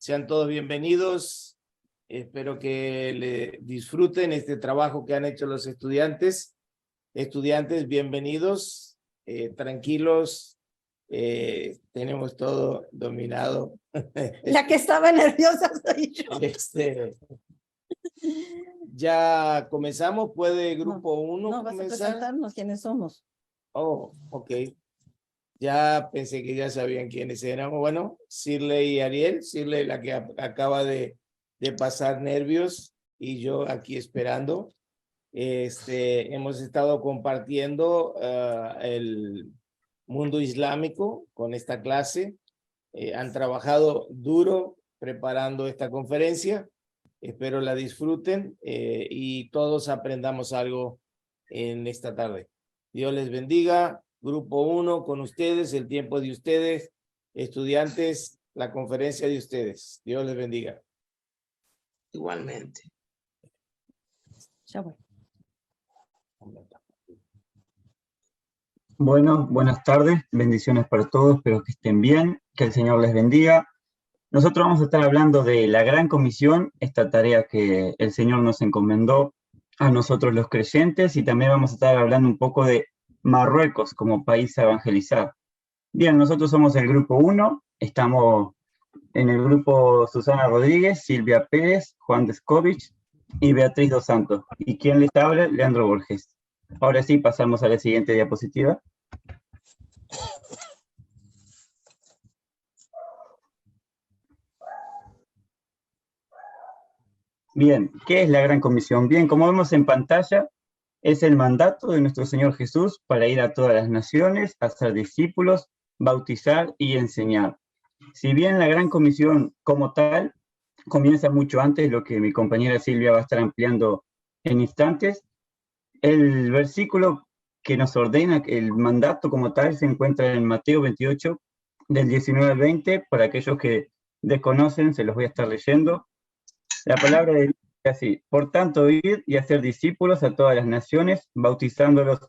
Sean todos bienvenidos. Espero que le disfruten este trabajo que han hecho los estudiantes. Estudiantes, bienvenidos. Tranquilos. Tenemos todo dominado. La que estaba nerviosa soy yo. Ya comenzamos. ¿Puede grupo 1 No, vas a comenzar? presentarnos quiénes somos. Oh, ok. Ya pensé que ya sabían quiénes éramos. Bueno, Shirley y Ariel. Shirley, la que acaba de pasar nervios, y yo aquí esperando. Hemos estado compartiendo el mundo islámico con esta clase. Han trabajado duro preparando esta conferencia. Espero la disfruten y todos aprendamos algo en esta tarde. Dios les bendiga. Grupo 1 con ustedes, el tiempo de ustedes. Estudiantes, la conferencia de ustedes. Dios les bendiga. Igualmente. Ya voy. Bueno, buenas tardes, bendiciones para todos, espero que estén bien, que el Señor les bendiga. Nosotros vamos a estar hablando de la Gran Comisión, esta tarea que el Señor nos encomendó a nosotros los creyentes, y también vamos a estar hablando un poco de Marruecos como país a evangelizar. Bien, nosotros somos el grupo 1, estamos en el grupo Susana Rodríguez, Silvia Pérez, Juan Descovich y Beatriz dos Santos. ¿Y quién les habla? Leandro Borges. Ahora sí, pasamos a la siguiente diapositiva. Bien, ¿qué es la Gran Comisión? Bien, como vemos en pantalla, es el mandato de nuestro Señor Jesús para ir a todas las naciones, hacer discípulos, bautizar y enseñar. Si bien la Gran Comisión como tal comienza mucho antes, lo que mi compañera Silvia va a estar ampliando en instantes, el versículo que nos ordena el mandato como tal se encuentra en Mateo 28, del 19 al 20. Para aquellos que desconocen, se los voy a estar leyendo. La palabra de Dios es así: por tanto, id y hacer discípulos a todas las naciones, bautizándolos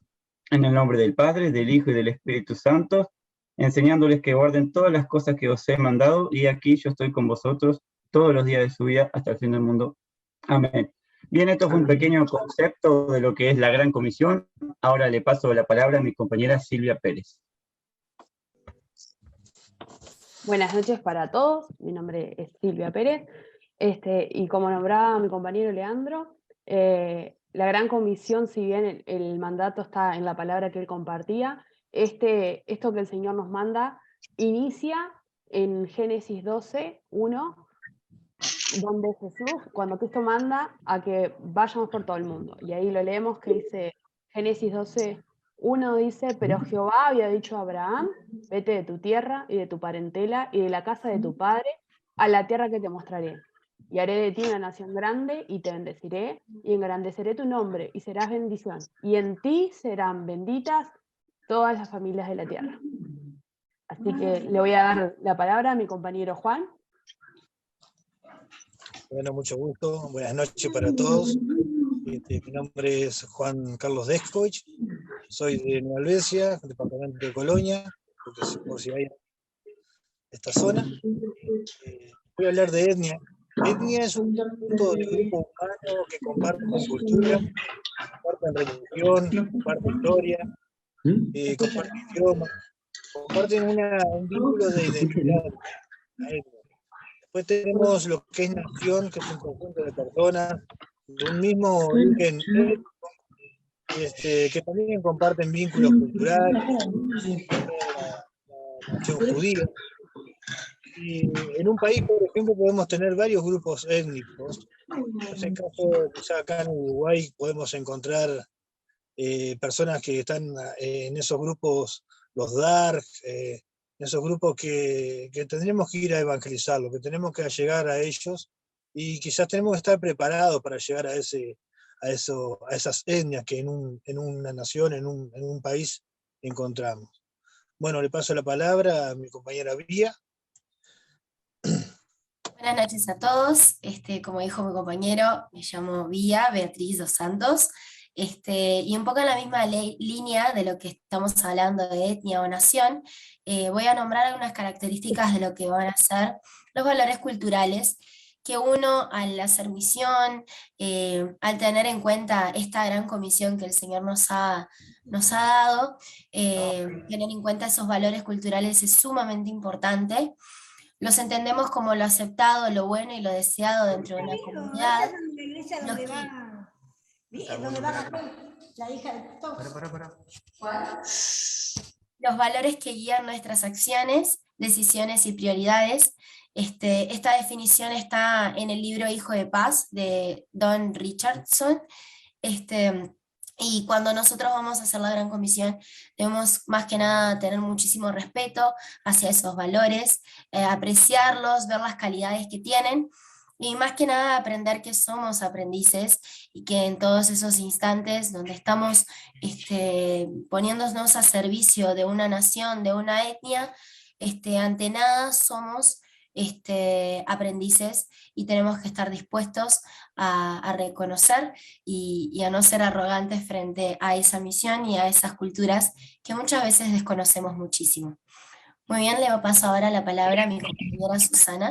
en el nombre del Padre, del Hijo y del Espíritu Santo, enseñándoles que guarden todas las cosas que os he mandado, y aquí yo estoy con vosotros todos los días de su vida hasta el fin del mundo. Amén. Bien, esto fue un pequeño concepto de lo que es la Gran Comisión. Ahora le paso la palabra a mi compañera Silvia Pérez. Buenas noches para todos, mi nombre es Silvia Pérez, y como nombraba mi compañero Leandro, la Gran Comisión, si bien el mandato está en la palabra que él compartía, esto que el Señor nos manda inicia en Génesis 12, 1, donde Jesús, cuando Cristo manda a que vayamos por todo el mundo, y ahí lo leemos que dice, Génesis 12, 1 dice, pero Jehová había dicho a Abraham, vete de tu tierra y de tu parentela y de la casa de tu padre a la tierra que te mostraré, y haré de ti una nación grande y te bendeciré y engrandeceré tu nombre y serás bendición, y en ti serán benditas todas las familias de la tierra. Así que le voy a dar la palabra a mi compañero Juan. Bueno, mucho gusto. Buenas noches para todos. Mi nombre es Juan Carlos Descovich. Soy de Nueva Albesia, departamento de Colonia, por si hay esta zona. Voy a hablar de etnia. Etnia es un conjunto de grupos humanos que comparten cultura, comparten religión, comparten historia, comparten idioma, comparten un vínculo de identidad. Después tenemos lo que es nación, que es un conjunto de personas de un mismo origen étnico, que también comparten vínculos culturales, la nación judía. Y en un país, por ejemplo, podemos tener varios grupos étnicos. En ese caso, quizá acá en Uruguay podemos encontrar personas que están en esos grupos, los DARG, en esos grupos que tendremos que ir a evangelizarlos, que tenemos que llegar a ellos, y quizás tenemos que estar preparados para llegar a esas etnias que en una nación, en un país encontramos. Bueno, le paso la palabra a mi compañera Vía. Buenas noches a todos. Como dijo mi compañero, me llamo Vía Beatriz dos Santos. Y un poco en la misma línea de lo que estamos hablando de etnia o nación, voy a nombrar algunas características de lo que van a ser los valores culturales que uno al hacer misión, al tener en cuenta esta gran comisión que el Señor nos ha dado, tener en cuenta esos valores culturales es sumamente importante. Los entendemos como lo aceptado, lo bueno y lo deseado dentro de una comunidad. Los valores que guían nuestras acciones, decisiones y prioridades. Esta definición está en el libro Hijo de Paz de Don Richardson. Y cuando nosotros vamos a hacer la Gran Comisión, debemos más que nada tener muchísimo respeto hacia esos valores, apreciarlos, ver las calidades que tienen, y más que nada aprender que somos aprendices y que en todos esos instantes donde estamos poniéndonos a servicio de una nación, de una etnia, ante nada somos aprendices, y tenemos que estar dispuestos a reconocer y a no ser arrogantes frente a esa misión y a esas culturas que muchas veces desconocemos muchísimo. Muy bien, le paso ahora la palabra a mi compañera Susana.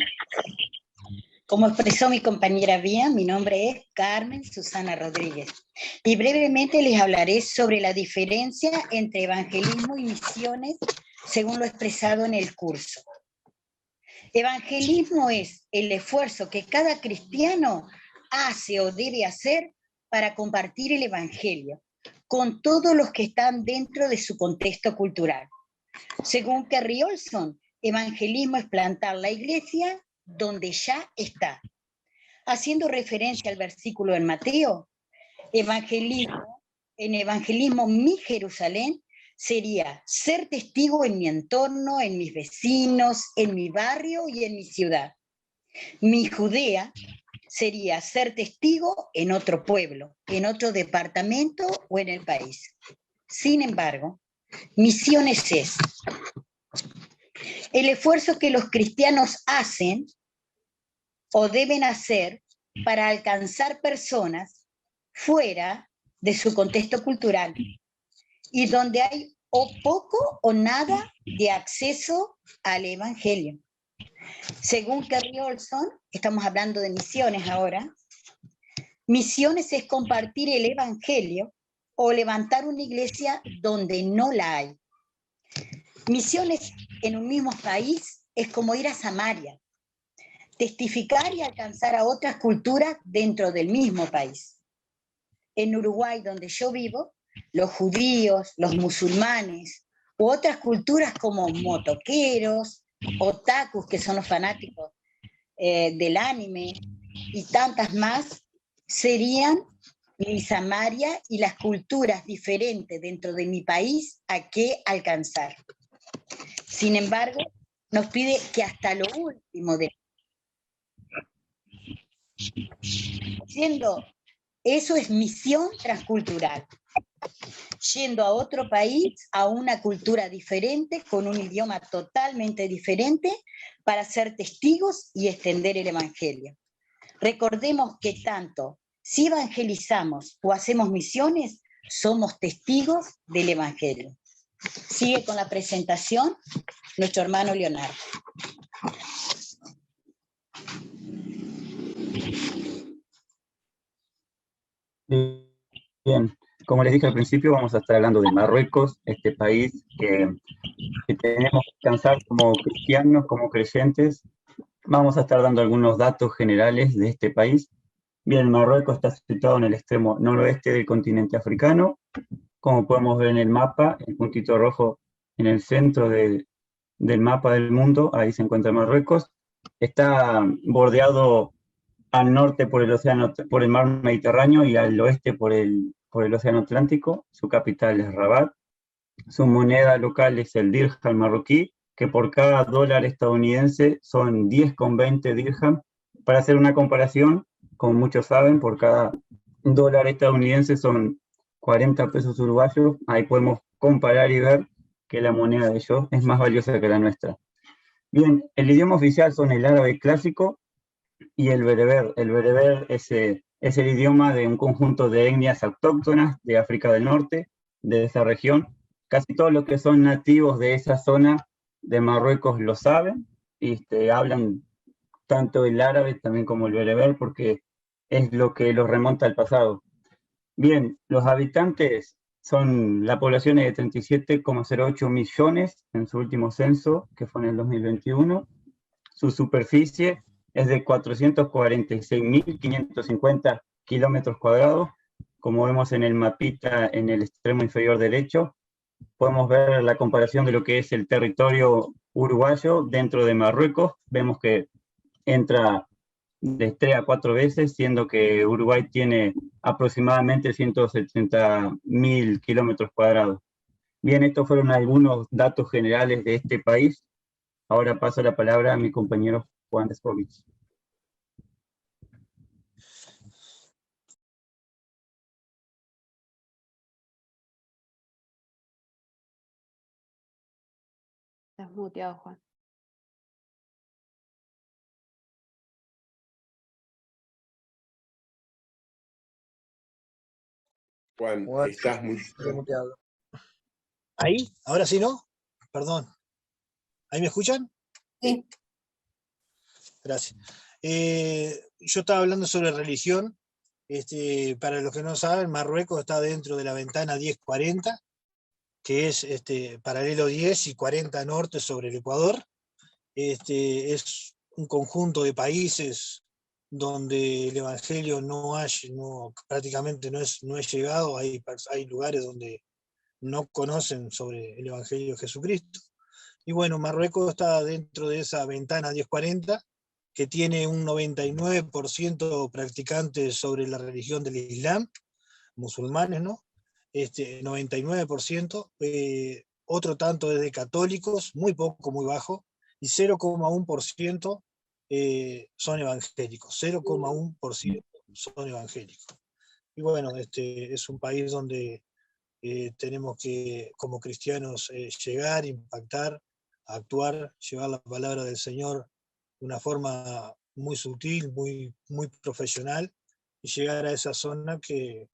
Como expresó mi compañera Bía, mi nombre es Carmen Susana Rodríguez y brevemente les hablaré sobre la diferencia entre evangelismo y misiones según lo expresado en el curso. Evangelismo es el esfuerzo que cada cristiano hace o debe hacer para compartir el evangelio con todos los que están dentro de su contexto cultural. Según Kerry Olson, evangelismo es plantar la iglesia donde ya está. Haciendo referencia al versículo en Mateo, evangelismo mi Jerusalén sería ser testigo en mi entorno, en mis vecinos, en mi barrio y en mi ciudad. Mi Judea sería ser testigo en otro pueblo, en otro departamento o en el país. Sin embargo, misiones es el esfuerzo que los cristianos hacen o deben hacer para alcanzar personas fuera de su contexto cultural y donde hay o poco o nada de acceso al evangelio. Según Kerry Olson, estamos hablando de misiones ahora, misiones es compartir el evangelio o levantar una iglesia donde no la hay. Misiones en un mismo país es como ir a Samaria, testificar y alcanzar a otras culturas dentro del mismo país. En Uruguay, donde yo vivo, los judíos, los musulmanes u otras culturas como motoqueros, otakus, que son los fanáticos del anime, y tantas más, serían mi Samaria y las culturas diferentes dentro de mi país a qué alcanzar. Sin embargo, nos pide que hasta lo último de... Eso es misión transcultural. Yendo a otro país, a una cultura diferente, con un idioma totalmente diferente, para ser testigos y extender el evangelio. Recordemos que tanto si evangelizamos o hacemos misiones, somos testigos del evangelio. Sigue con la presentación nuestro hermano Leonardo. Bien, como les dije al principio, vamos a estar hablando de Marruecos, este país que tenemos que alcanzar como cristianos, como creyentes. Vamos a estar dando algunos datos generales de este país. Bien, Marruecos está situado en el extremo noroeste del continente africano. Como podemos ver en el mapa, el puntito rojo en el centro del mapa del mundo, ahí se encuentra Marruecos. Está bordeado al norte por el mar Mediterráneo y al oeste por el océano Atlántico. Su capital es Rabat. Su moneda local es el dirham marroquí, que por cada dólar estadounidense son 10,20 dirham. Para hacer una comparación, como muchos saben, por cada dólar estadounidense son 40 pesos uruguayos. Ahí podemos comparar y ver que la moneda de ellos es más valiosa que la nuestra. Bien, el idioma oficial son el árabe clásico y el bereber. El bereber es Es el idioma de un conjunto de etnias autóctonas de África del Norte, de esa región. Casi todos los que son nativos de esa zona de Marruecos lo saben, y hablan tanto el árabe también como el bereber, porque es lo que los remonta al pasado. Bien, los habitantes la población es de 37,08 millones en su último censo, que fue en el 2021. Su superficie es de 446.550 kilómetros cuadrados. Como vemos en el mapita en el extremo inferior derecho, podemos ver la comparación de lo que es el territorio uruguayo dentro de Marruecos. Vemos que entra de 3 a 4 veces, siendo que Uruguay tiene aproximadamente 170.000 kilómetros cuadrados. Bien, estos fueron algunos datos generales de este país. Ahora paso la palabra a mi compañero Juan Descovich. Estás muteado, Juan. Juan, Juan, estás muy... muteado. ¿Ahí? ¿Ahora sí no? Perdón. ¿Ahí me escuchan? Sí. Gracias. Yo estaba hablando sobre religión. Para los que no saben, Marruecos está dentro de la ventana 1040, que es paralelo 10 y 40 norte sobre el Ecuador. Es un conjunto de países donde el Evangelio prácticamente no es llegado. Hay lugares donde no conocen sobre el Evangelio de Jesucristo. Y bueno, Marruecos está dentro de esa ventana 1040, que tiene un 99% practicantes sobre la religión del Islam, musulmanes, ¿no? 99%, otro tanto es de católicos, muy poco, muy bajo, y 0,1% son evangélicos, 0,1% son evangélicos. Y bueno, es un país donde tenemos que, como cristianos, llegar, impactar, actuar, llevar la palabra del Señor de una forma muy sutil, muy profesional, y llegar a esa zona que,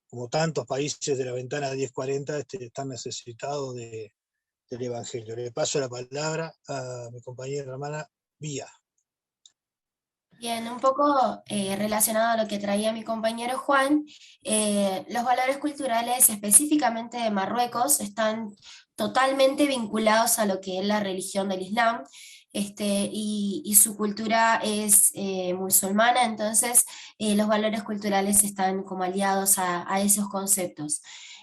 como tantos países de la ventana 1040, están necesitados del Evangelio. Le paso la palabra a mi compañera hermana Vía. Bien, un poco relacionado a lo que traía mi compañero Juan, los valores culturales específicamente de Marruecos están totalmente vinculados a lo que es la religión del Islam, y su cultura es musulmana, entonces los valores culturales están como aliados a esos conceptos.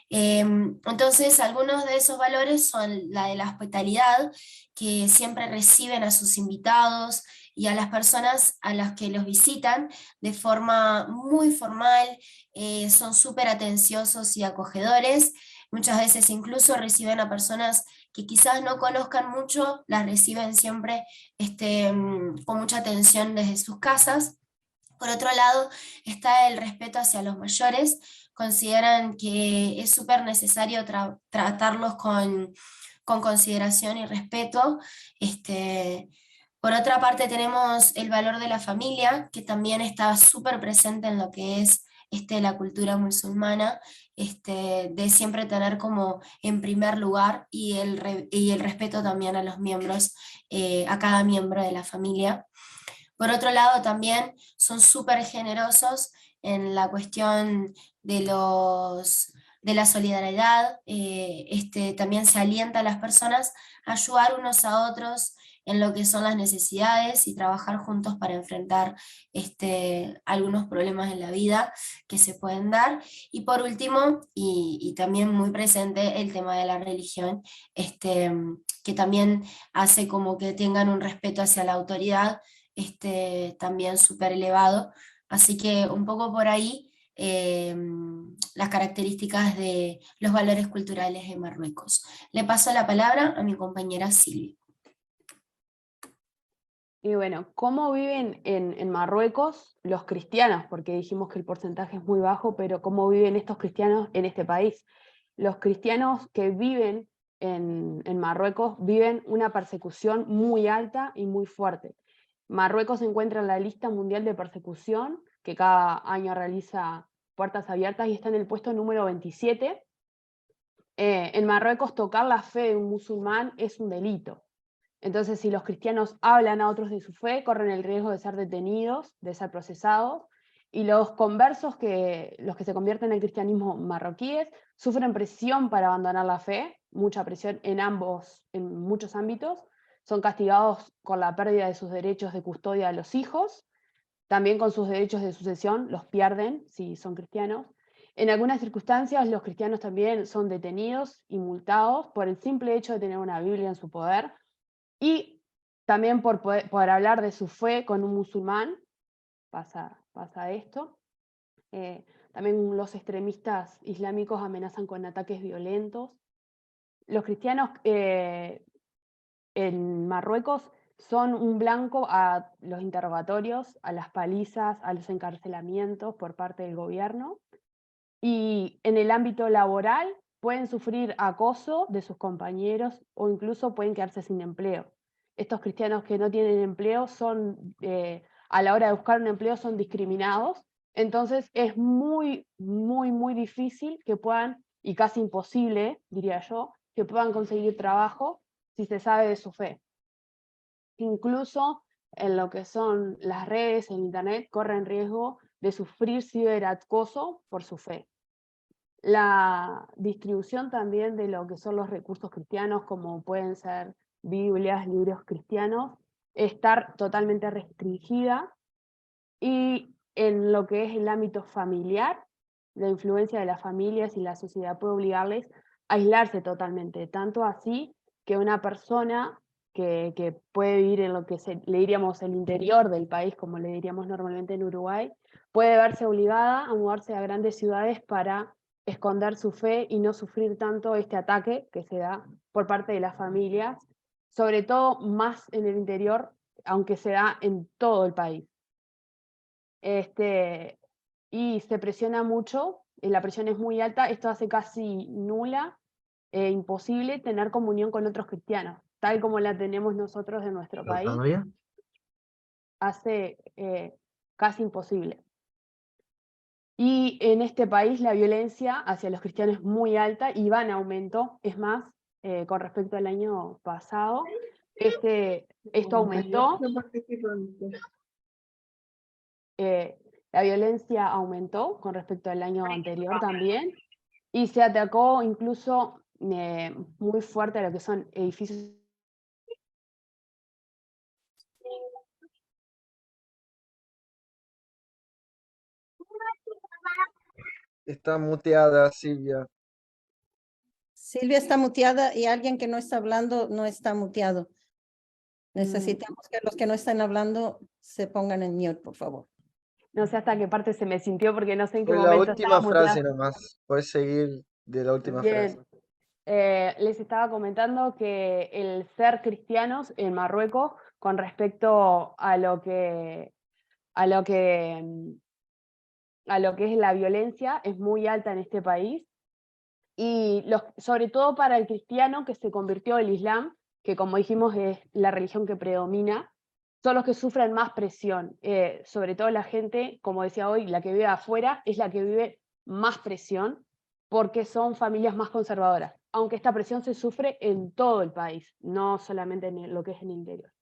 Entonces, algunos de esos valores son la de la hospitalidad, que siempre reciben a sus invitados y a las personas a las que los visitan de forma muy formal, son súper atenciosos y acogedores. Muchas veces incluso reciben a personas que quizás no conozcan mucho, las reciben siempre con mucha atención desde sus casas. Por otro lado, está el respeto hacia los mayores. Consideran que es súper necesario tratarlos con consideración y respeto. Por otra parte tenemos el valor de la familia, que también está súper presente en lo que es la cultura musulmana, de siempre tener como en primer lugar y el respeto también a los miembros, a cada miembro de la familia. Por otro lado también son súper generosos en la cuestión de la solidaridad. También se alienta a las personas a ayudar unos a otros en lo que son las necesidades y trabajar juntos para enfrentar algunos problemas en la vida que se pueden dar. Y por último, y también muy presente, el tema de la religión, que también hace como que tengan un respeto hacia la autoridad, también súper elevado. Así que un poco por ahí las características de los valores culturales de Marruecos. Le paso la palabra a mi compañera Silvia. Y bueno, ¿cómo viven en Marruecos los cristianos? Porque dijimos que el porcentaje es muy bajo, pero ¿cómo viven estos cristianos en este país? Los cristianos que viven en Marruecos viven una persecución muy alta y muy fuerte. Marruecos se encuentra en la lista mundial de persecución que cada año realiza Puertas Abiertas y está en el puesto número 27. En Marruecos tocar la fe de un musulmán es un delito. Entonces, si los cristianos hablan a otros de su fe, corren el riesgo de ser detenidos, de ser procesados, y los conversos, los que se convierten en el cristianismo marroquíes, sufren presión para abandonar la fe, mucha presión en muchos ámbitos, son castigados con la pérdida de sus derechos de custodia de los hijos, también con sus derechos de sucesión, los pierden si son cristianos. En algunas circunstancias los cristianos también son detenidos y multados por el simple hecho de tener una Biblia en su poder, y también por hablar de su fe con un musulmán, pasa esto. También los extremistas islámicos amenazan con ataques violentos. Los cristianos en Marruecos son un blanco a los interrogatorios, a las palizas, a los encarcelamientos por parte del gobierno. Y en el ámbito laboral pueden sufrir acoso de sus compañeros o incluso pueden quedarse sin empleo. Estos cristianos que no tienen empleo son, a la hora de buscar un empleo, son discriminados. Entonces es muy, muy, muy difícil que puedan, y casi imposible, diría yo, que puedan conseguir trabajo si se sabe de su fe. Incluso en lo que son las redes, en internet, corren riesgo de sufrir ciberacoso por su fe. La distribución también de lo que son los recursos cristianos, como pueden ser Biblias, libros cristianos, está totalmente restringida, y en lo que es el ámbito familiar, la influencia de las familias y la sociedad puede obligarles a aislarse totalmente, tanto así que una persona que puede vivir en lo que le diríamos el interior del país, como le diríamos normalmente en Uruguay, puede verse obligada a mudarse a grandes ciudades para esconder su fe y no sufrir tanto este ataque que se da por parte de las familias, sobre todo más en el interior, aunque se da en todo el país. Y se presiona mucho, la presión es muy alta, esto hace casi nula, imposible tener comunión con otros cristianos, tal como la tenemos nosotros en nuestro país, hace casi imposible. Y en este país la violencia hacia los cristianos es muy alta y va en aumento, es más, con respecto al año pasado, esto aumentó. La violencia aumentó con respecto al año anterior también, y se atacó incluso muy fuerte a lo que son edificios. Está muteada, Silvia. Silvia está muteada y alguien que no está hablando no está muteado. Necesitamos que los que no están hablando se pongan en mute, por favor. No sé hasta qué parte se me sintió porque no sé en qué Fue la momento última estaba frase muteada. nomás. Puedes seguir de la última frase. Bien. Les estaba comentando que el ser cristianos en Marruecos con respecto a lo que es la violencia es muy alta en este país, y sobre todo para el cristiano que se convirtió al Islam, que como dijimos es la religión que predomina, son los que sufren más presión, sobre todo la gente, como decía hoy, la que vive afuera es la que vive más presión, porque son familias más conservadoras, aunque esta presión se sufre en todo el país, no solamente en lo que es en el interior.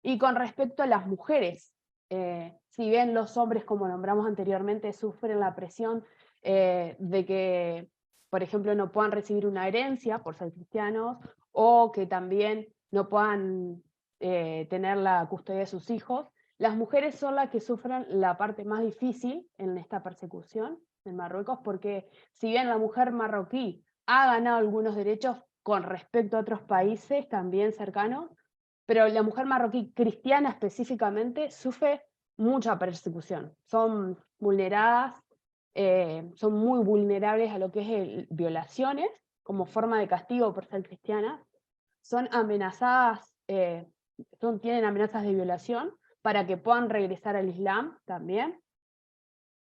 Y con respecto a las mujeres, si bien los hombres, como nombramos anteriormente, sufren la presión de que, por ejemplo, no puedan recibir una herencia por ser cristianos, o que también no puedan tener la custodia de sus hijos, las mujeres son las que sufren la parte más difícil en esta persecución en Marruecos, porque si bien la mujer marroquí ha ganado algunos derechos con respecto a otros países también cercanos, pero la mujer marroquí cristiana específicamente sufre mucha persecución. Son vulneradas, son muy vulnerables a lo que es violaciones como forma de castigo por ser cristianas. Son amenazadas, tienen amenazas de violación para que puedan regresar al Islam también.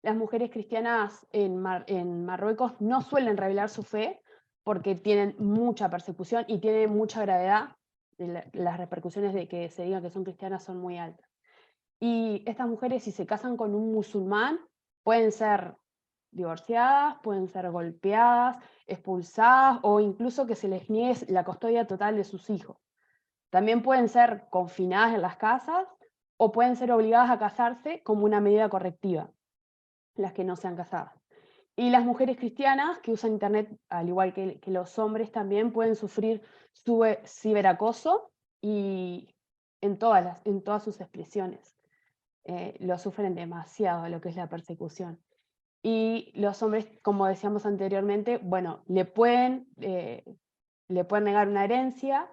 Las mujeres cristianas en Marruecos no suelen revelar su fe porque tienen mucha persecución y tienen mucha gravedad. Las repercusiones de que se diga que son cristianas son muy altas. y estas mujeres, si se casan con un musulmán, pueden ser divorciadas, pueden ser golpeadas, expulsadas, o incluso que se les niegue la custodia total de sus hijos. También pueden ser confinadas en las casas, o pueden ser obligadas a casarse como una medida correctiva, las que no sean casadas. Y las mujeres cristianas que usan Internet, al igual que los hombres, también pueden sufrir ciberacoso y en todas sus expresiones. Lo sufren demasiado, lo que es la persecución. Y los hombres, como decíamos anteriormente, bueno, le pueden negar una herencia,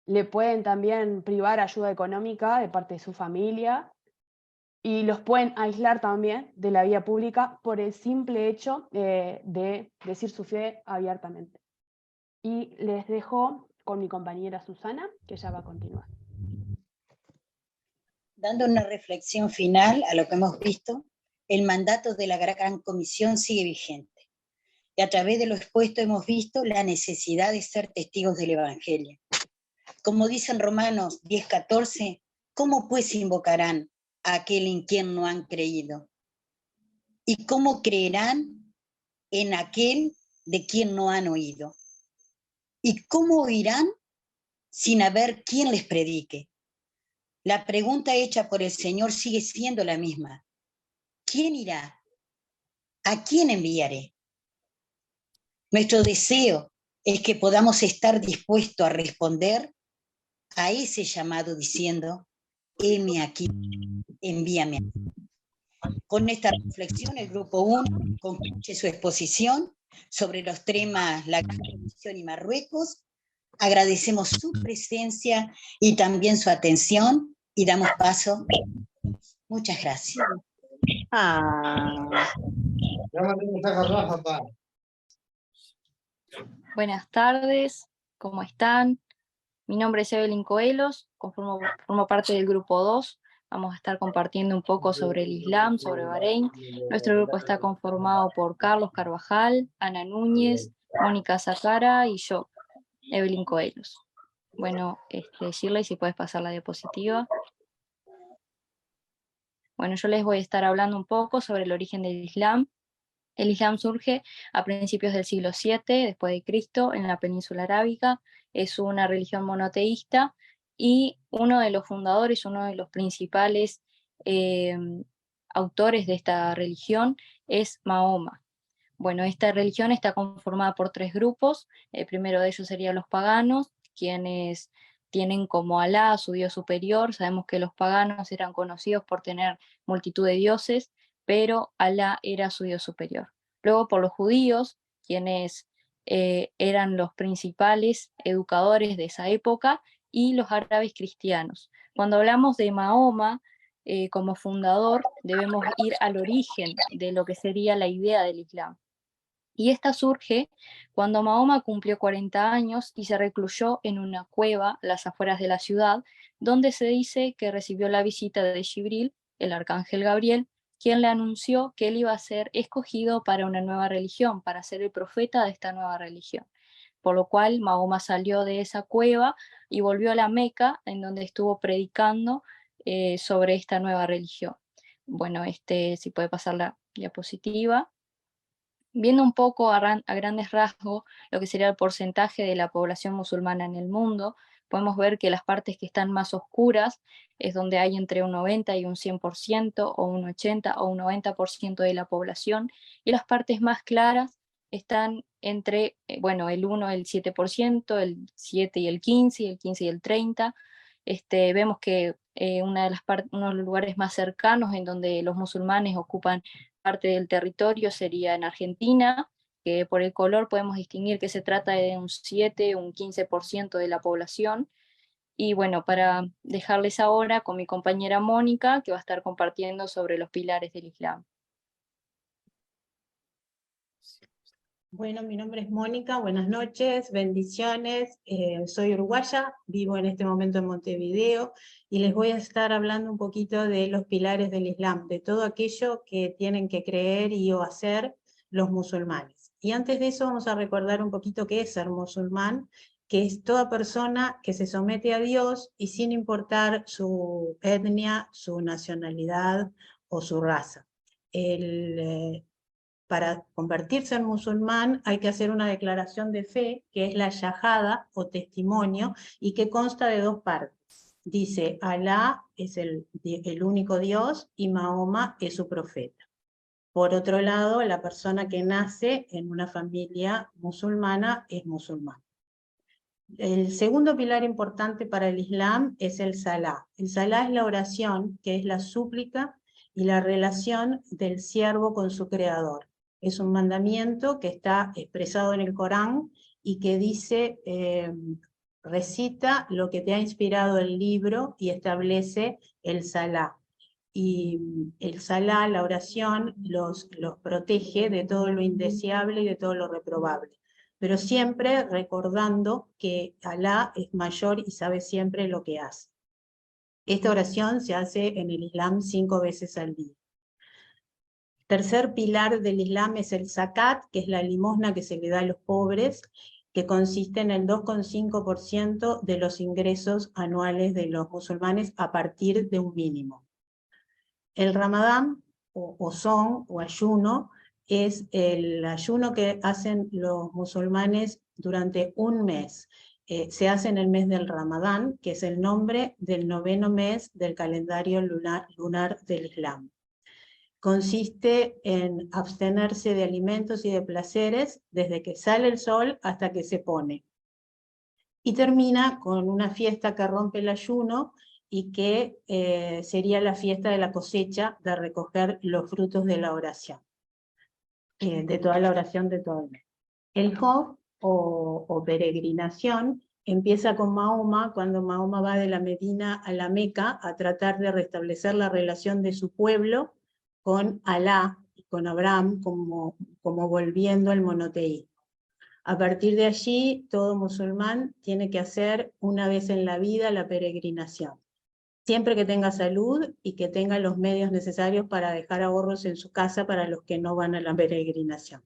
le pueden también privar ayuda económica de parte de su familia, y los pueden aislar también de la vida pública por el simple hecho de decir su fe abiertamente. Y les dejo con mi compañera Susana, que ya va a continuar. Dando una reflexión final a lo que hemos visto, el mandato de la Gran Comisión sigue vigente. Y a través de lo expuesto hemos visto la necesidad de ser testigos del Evangelio. Como dice en Romanos 10:14, ¿cómo pues invocarán a aquel en quien no han creído? ¿Y cómo creerán en aquel de quien no han oído? ¿Y cómo oirán sin haber quien les predique? La pregunta hecha por el Señor sigue siendo la misma. ¿Quién irá? ¿A quién enviaré? Nuestro deseo es que podamos estar dispuestos a responder a ese llamado diciendo, heme aquí, envíame. Con esta reflexión, el Grupo 1 concluye su exposición sobre los temas La Gran Comisión y Marruecos. Agradecemos su presencia y también su atención y damos paso. Muchas gracias. Buenas tardes, ¿cómo están? Mi nombre es Evelyn Coelhos, formo parte del grupo 2. Vamos a estar compartiendo un poco sobre el Islam, sobre Bahrein. Nuestro grupo está conformado por Carlos Carvajal, Ana Núñez, Mónica Zacara y yo, Evelyn Coelhos. Bueno, Shirley, si puedes pasar la diapositiva. Bueno, yo les voy a estar hablando un poco sobre el origen del Islam. El Islam surge a principios del siglo VII después de Cristo en la península arábiga. Es una religión monoteísta y uno de los fundadores, uno de los principales autores de esta religión es Mahoma. Bueno, esta religión está conformada por 3 grupos. El primero de ellos serían los paganos, quienes tienen como Alá, su dios superior. Sabemos que los paganos eran conocidos por tener multitud de dioses, pero Alá era su dios superior. Luego por los judíos, quienes eran los principales educadores de esa época, y los árabes cristianos. Cuando hablamos de Mahoma como fundador, debemos ir al origen de lo que sería la idea del Islam. Y esta surge cuando Mahoma cumplió 40 años y se recluyó en una cueva a las afueras de la ciudad, donde se dice que recibió la visita de Jibril, el arcángel Gabriel, quien le anunció que él iba a ser escogido para una nueva religión, para ser el profeta de esta nueva religión. Por lo cual Mahoma salió de esa cueva y volvió a la Meca, en donde estuvo predicando sobre esta nueva religión. Bueno, si puede pasar la diapositiva. Viendo un poco a grandes rasgos lo que sería el porcentaje de la población musulmana en el mundo, podemos ver que las partes que están más oscuras es donde hay entre un 90 y un 100%, o un 80 o un 90% de la población, y las partes más claras están entre, el 1 y el 7%, el 7 y el 15, y el 15 y el 30%. Vemos que uno de los lugares más cercanos en donde los musulmanes ocupan parte del territorio sería en Argentina, que por el color podemos distinguir que se trata de un 7, un 15% de la población. Y bueno, para dejarles ahora con mi compañera Mónica, que va a estar compartiendo sobre los pilares del Islam. Bueno, mi nombre es Mónica, buenas noches, bendiciones. Soy uruguaya, vivo en este momento en Montevideo y les voy a estar hablando un poquito de los pilares del Islam, de todo aquello que tienen que creer y o hacer los musulmanes. Y antes de eso vamos a recordar un poquito qué es ser musulmán que es toda persona que se somete a Dios y sin importar su etnia, su nacionalidad o su raza. Para convertirse en musulmán hay que hacer una declaración de fe, que es la shahada o testimonio, y que consta de 2 partes. Dice, Alá es el único Dios y Mahoma es su profeta. Por otro lado, la persona que nace en una familia musulmana es musulmán. El segundo pilar importante para el Islam es el Salah. El Salah es la oración, que es la súplica y la relación del siervo con su creador. Es un mandamiento que está expresado en el Corán y que dice, recita lo que te ha inspirado el libro y establece el Salah. Y el Salah, la oración, los protege de todo lo indeseable y de todo lo reprobable, pero siempre recordando que Alá es mayor y sabe siempre lo que hace. Esta oración se hace en el Islam 5 veces al día. Tercer pilar del Islam es el zakat, que es la limosna que se le da a los pobres, que consiste en el 2,5% de los ingresos anuales de los musulmanes a partir de un mínimo. El Ramadán, o son, o ayuno, es el ayuno que hacen los musulmanes durante un mes. Se hace en el mes del Ramadán, que es el nombre del 9º mes del calendario lunar del Islam. Consiste en abstenerse de alimentos y de placeres desde que sale el sol hasta que se pone. Y termina con una fiesta que rompe el ayuno, y que sería la fiesta de la cosecha, de recoger los frutos de la oración, de toda la oración de todo el mes. El Hajj, o peregrinación, empieza con Mahoma, cuando Mahoma va de la Medina a la Meca a tratar de restablecer la relación de su pueblo con Alá y con Abraham, como volviendo al monoteísmo. A partir de allí, todo musulmán tiene que hacer una vez en la vida la peregrinación, siempre que tenga salud y que tenga los medios necesarios para dejar ahorros en su casa para los que no van a la peregrinación.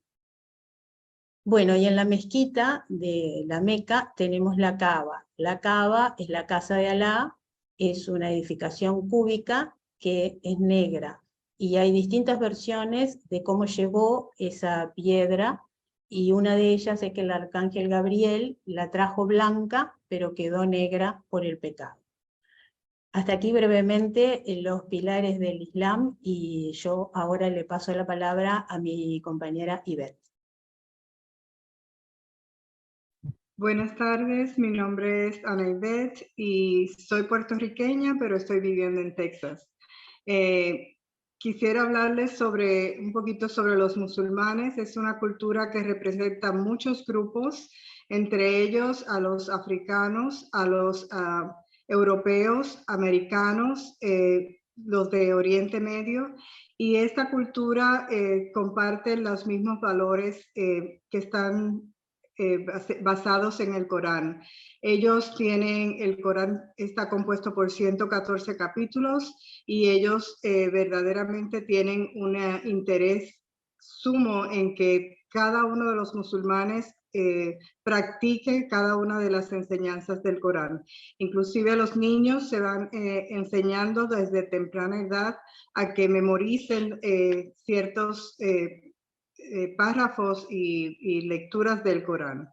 Bueno, y en la mezquita de la Meca tenemos la Kaaba. La Kaaba es la casa de Alá, es una edificación cúbica que es negra, y hay distintas versiones de cómo llegó esa piedra, y una de ellas es que el arcángel Gabriel la trajo blanca, pero quedó negra por el pecado. Hasta aquí brevemente los pilares del Islam, y yo ahora le paso la palabra a mi compañera Ivette. Buenas tardes, mi nombre es Ana Ivette y soy puertorriqueña, pero estoy viviendo en Texas. Quisiera hablarles un poquito sobre los musulmanes. Es una cultura que representa muchos grupos, entre ellos a los africanos, a los europeos, americanos, los de Oriente Medio, y esta cultura comparte los mismos valores que están basados en el Corán. El Corán está compuesto por 114 capítulos, y ellos verdaderamente tienen un interés sumo en que cada uno de los musulmanes practique cada una de las enseñanzas del Corán. Inclusive a los niños se van enseñando desde temprana edad a que memoricen ciertos párrafos y lecturas del Corán.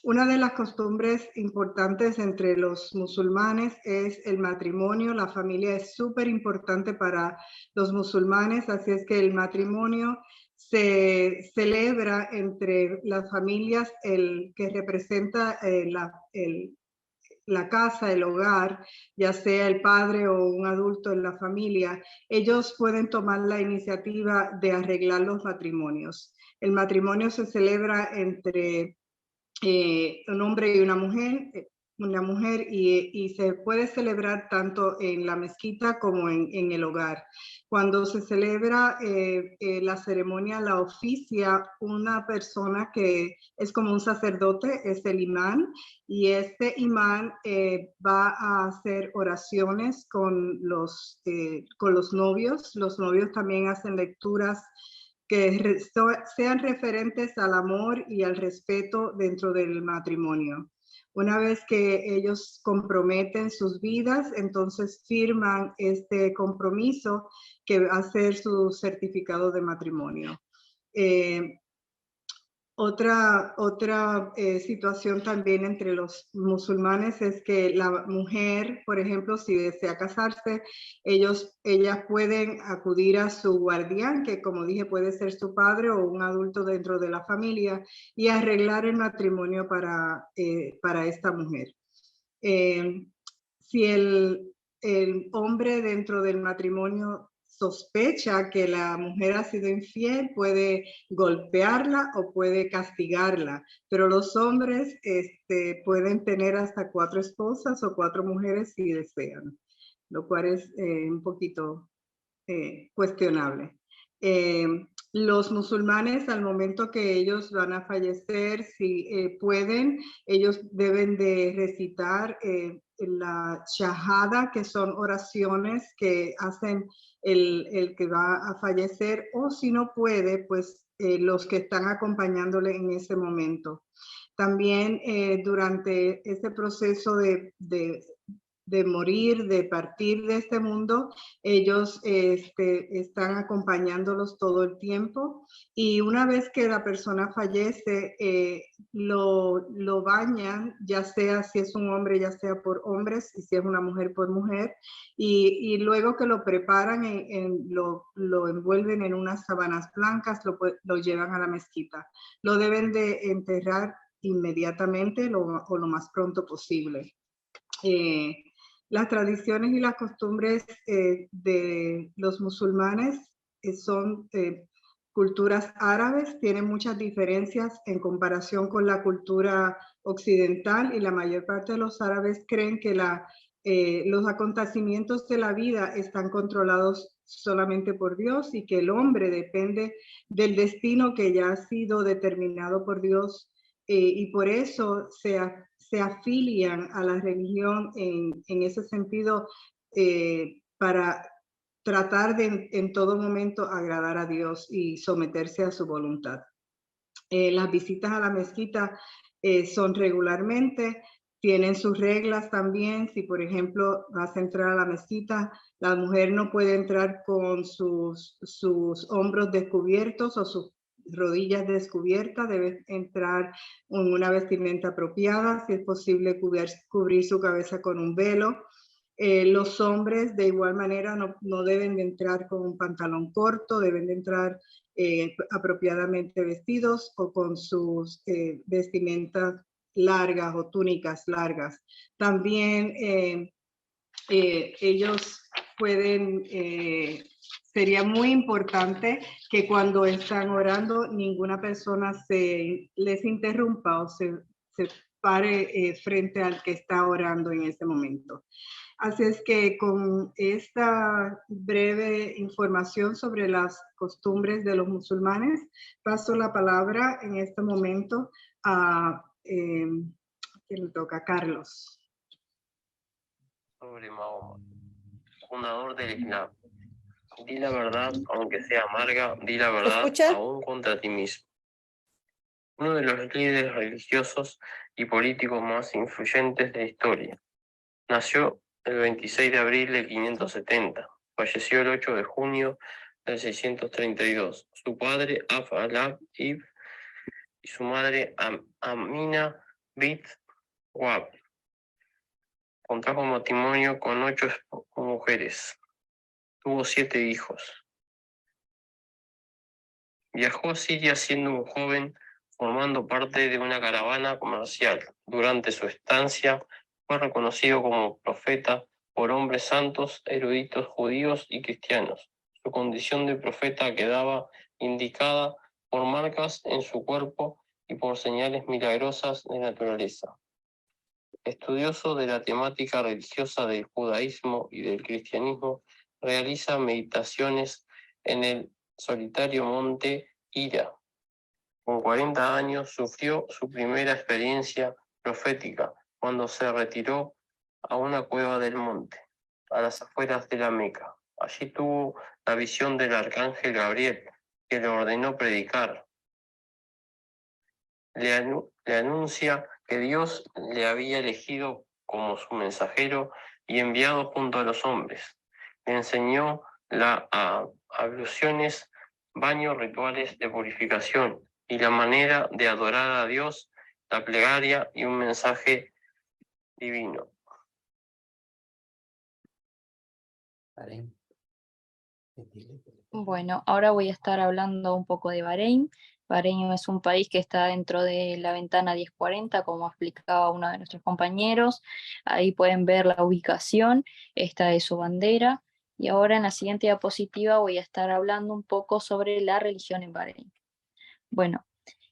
Una de las costumbres importantes entre los musulmanes es el matrimonio. La familia es súper importante para los musulmanes, así es que el matrimonio se celebra entre las familias, el que representa la casa, el hogar, ya sea el padre o un adulto en la familia. Ellos pueden tomar la iniciativa de arreglar los matrimonios. El matrimonio se celebra entre un hombre y una mujer, y se puede celebrar tanto en la mezquita como en el hogar. Cuando se celebra la ceremonia, la oficia una persona que es como un sacerdote, es el imán, y este imán va a hacer oraciones con los novios. Los novios también hacen lecturas que sean referentes al amor y al respeto dentro del matrimonio. Una vez que ellos comprometen sus vidas, entonces firman este compromiso que va a ser su certificado de matrimonio. Otra situación también entre los musulmanes es que la mujer, por ejemplo, si desea casarse, ellas pueden acudir a su guardián, que como dije puede ser su padre o un adulto dentro de la familia, y arreglar el matrimonio para esta mujer. Si el hombre dentro del matrimonio sospecha que la mujer ha sido infiel, puede golpearla o puede castigarla, pero los hombres pueden tener hasta 4 esposas o 4 mujeres si desean, lo cual es un poquito cuestionable. Los musulmanes, al momento que ellos van a fallecer, si pueden, ellos deben de recitar la shahada, que son oraciones que hacen el que va a fallecer, o si no puede, pues los que están acompañándole en ese momento. También durante este proceso de morir, de partir de este mundo, ellos están acompañándolos todo el tiempo, y una vez que la persona fallece, lo bañan, ya sea si es un hombre, ya sea por hombres, y si es una mujer, por mujer, y luego que lo preparan, lo envuelven en unas sábanas blancas, lo llevan a la mezquita. Lo deben de enterrar inmediatamente o lo más pronto posible. Las tradiciones y las costumbres de los musulmanes son culturas árabes, tienen muchas diferencias en comparación con la cultura occidental, y la mayor parte de los árabes creen que los acontecimientos de la vida están controlados solamente por Dios, y que el hombre depende del destino que ya ha sido determinado por Dios, y por eso se afilian a la religión en ese sentido, para tratar de en todo momento agradar a Dios y someterse a su voluntad. Las visitas a la mezquita son regularmente, tienen sus reglas también. Si por ejemplo vas a entrar a la mezquita, la mujer no puede entrar con sus hombros descubiertos o sus rodillas descubiertas, debe entrar en una vestimenta apropiada, si es posible cubrir su cabeza con un velo. Los hombres de igual manera no deben de entrar con un pantalón corto, deben de entrar apropiadamente vestidos o con sus vestimentas largas o túnicas largas. También ellos pueden, sería muy importante que cuando están orando ninguna persona les interrumpa o se pare frente al que está orando en ese momento. Así es que con esta breve información sobre las costumbres de los musulmanes, paso la palabra en este momento a ¿quién le toca? Carlos. Sobre Mahoma, fundador del Islam. Di la verdad, aunque sea amarga, di la verdad aún contra ti mismo. Uno de los líderes religiosos y políticos más influyentes de la historia. Nació el 26 de abril de 570. Falleció el 8 de junio del 632. Su padre, Af-Alab ibn, y su madre, Amina bint Wahb. Contrajo matrimonio con 8 mujeres. Tuvo 7 hijos. Viajó a Siria siendo un joven, formando parte de una caravana comercial. Durante su estancia fue reconocido como profeta por hombres santos, eruditos judíos y cristianos. Su condición de profeta quedaba indicada por marcas en su cuerpo y por señales milagrosas de naturaleza. Estudioso de la temática religiosa del judaísmo y del cristianismo, realiza meditaciones en el solitario monte Hira. Con 40 años sufrió su primera experiencia profética cuando se retiró a una cueva del monte, a las afueras de la Meca. Allí tuvo la visión del arcángel Gabriel, que le ordenó predicar. Le anuncia que Dios le había elegido como su mensajero y enviado junto a los hombres. Le enseñó las abluciones, baños rituales de purificación y la manera de adorar a Dios, la plegaria y un mensaje divino. Bueno, ahora voy a estar hablando un poco de Bahrein. Bahrein es un país que está dentro de la ventana 1040, como explicaba uno de nuestros compañeros. Ahí pueden ver la ubicación, esta es su bandera. Y ahora en la siguiente diapositiva voy a estar hablando un poco sobre la religión en Bahrein. Bueno,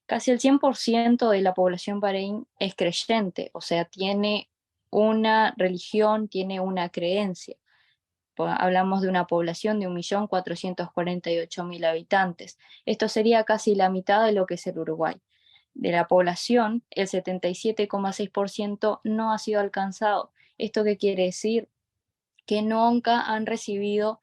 casi el 100% de la población Bahrein es creyente, o sea, tiene una religión, tiene una creencia. Hablamos de una población de 1.448.000 habitantes. Esto sería casi la mitad de lo que es el Uruguay. De la población, el 77,6% no ha sido alcanzado. ¿Esto qué quiere decir? Que nunca han recibido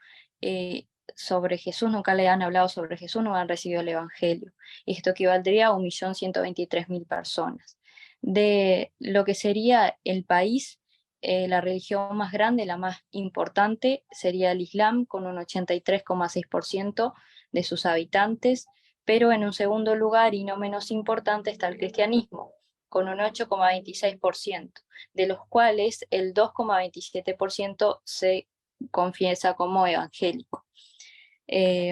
sobre Jesús, nunca le han hablado sobre Jesús, no han recibido el Evangelio. Esto equivaldría a 1.123.000 personas. De lo que sería el país, la religión más grande, la más importante, sería el Islam, con un 83,6% de sus habitantes, pero en un segundo lugar, y no menos importante, está el cristianismo, con un 8,26%, de los cuales el 2,27% se confiesa como evangélico.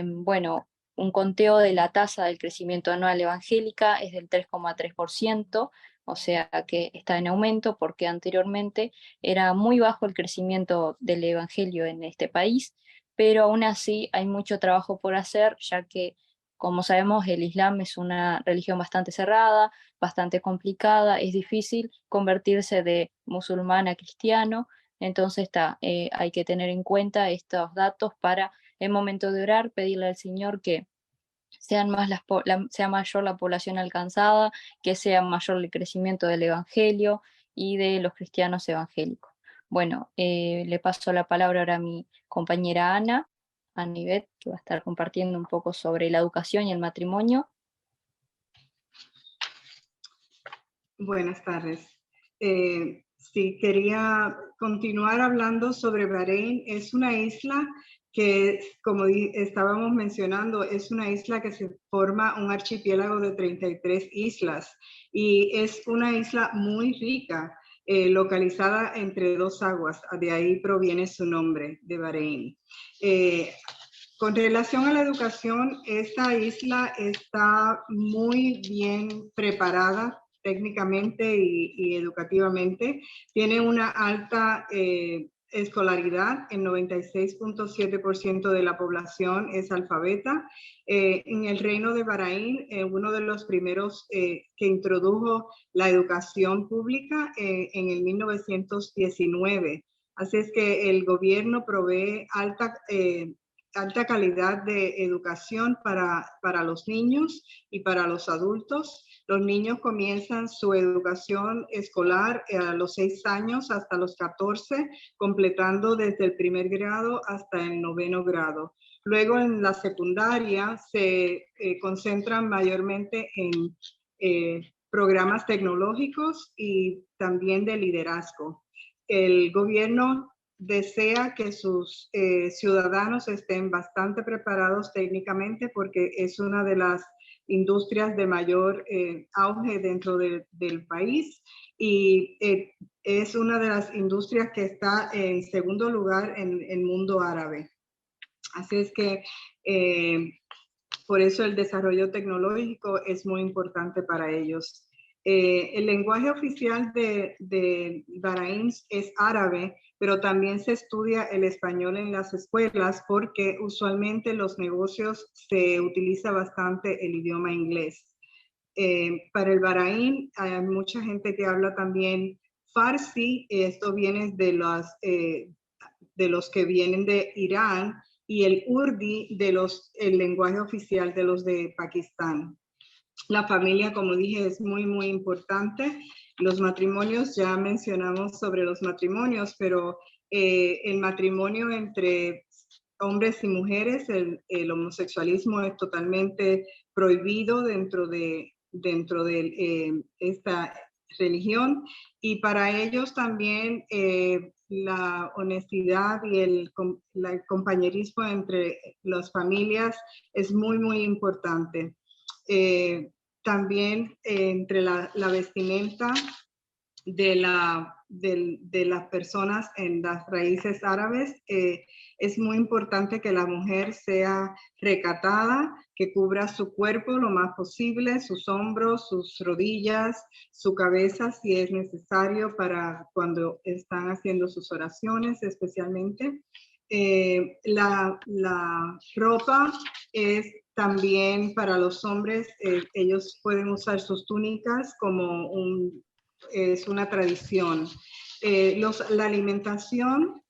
Bueno, un conteo de la tasa del crecimiento anual evangélica es del 3,3%, o sea que está en aumento porque anteriormente era muy bajo el crecimiento del evangelio en este país, pero aún así hay mucho trabajo por hacer, ya que, como sabemos, el Islam es una religión bastante cerrada, bastante complicada, es difícil convertirse de musulmán a cristiano, entonces hay que tener en cuenta estos datos para, en momento de orar, pedirle al Señor que sea mayor la población alcanzada, que sea mayor el crecimiento del evangelio y de los cristianos evangélicos. Bueno, le paso la palabra ahora a mi compañera Ana Ivette, que va a estar compartiendo un poco sobre la educación y el matrimonio. Buenas tardes. Sí, quería continuar hablando sobre Bahrein. Es una isla que, como estábamos mencionando, es una isla que se forma un archipiélago de 33 islas y es una isla muy rica, localizada entre dos aguas. De ahí proviene su nombre, de Bahrein. Con relación a la educación, esta isla está muy bien preparada técnicamente y educativamente. Tiene una alta escolaridad, el 96,7% de la población es alfabeta. En el reino de Bahrein, uno de los primeros que introdujo la educación pública en el 1919. Así es que el gobierno provee alta calidad de educación para los niños y para los adultos. Los niños comienzan su educación escolar a los 6 años hasta los 14, completando desde el primer grado hasta el 9º grado. Luego en la secundaria se concentran mayormente en programas tecnológicos y también de liderazgo. El gobierno desea que sus ciudadanos estén bastante preparados técnicamente porque es una de las industrias de mayor auge dentro del país y es una de las industrias que está en segundo lugar en el mundo árabe. Así es que por eso el desarrollo tecnológico es muy importante para ellos. El lenguaje oficial de Bahrein es árabe, pero también se estudia el español en las escuelas porque usualmente en los negocios se utiliza bastante el idioma inglés. Para el Bahrein hay mucha gente que habla también farsi, esto viene de los que vienen de Irán, y el urdi el lenguaje oficial de los de Pakistán. La familia, como dije, es muy, muy importante. Los matrimonios, ya mencionamos sobre los matrimonios, pero el matrimonio entre hombres y mujeres. El homosexualismo es totalmente prohibido dentro de esta religión, y para ellos también la honestidad y el compañerismo entre las familias es muy, muy importante. También entre la vestimenta de las personas en las raíces árabes, es muy importante que la mujer sea recatada, que cubra su cuerpo lo más posible, sus hombros, sus rodillas, su cabeza, si es necesario para cuando están haciendo sus oraciones especialmente. La ropa es también para los hombres, ellos pueden usar sus túnicas como es una tradición. La alimentación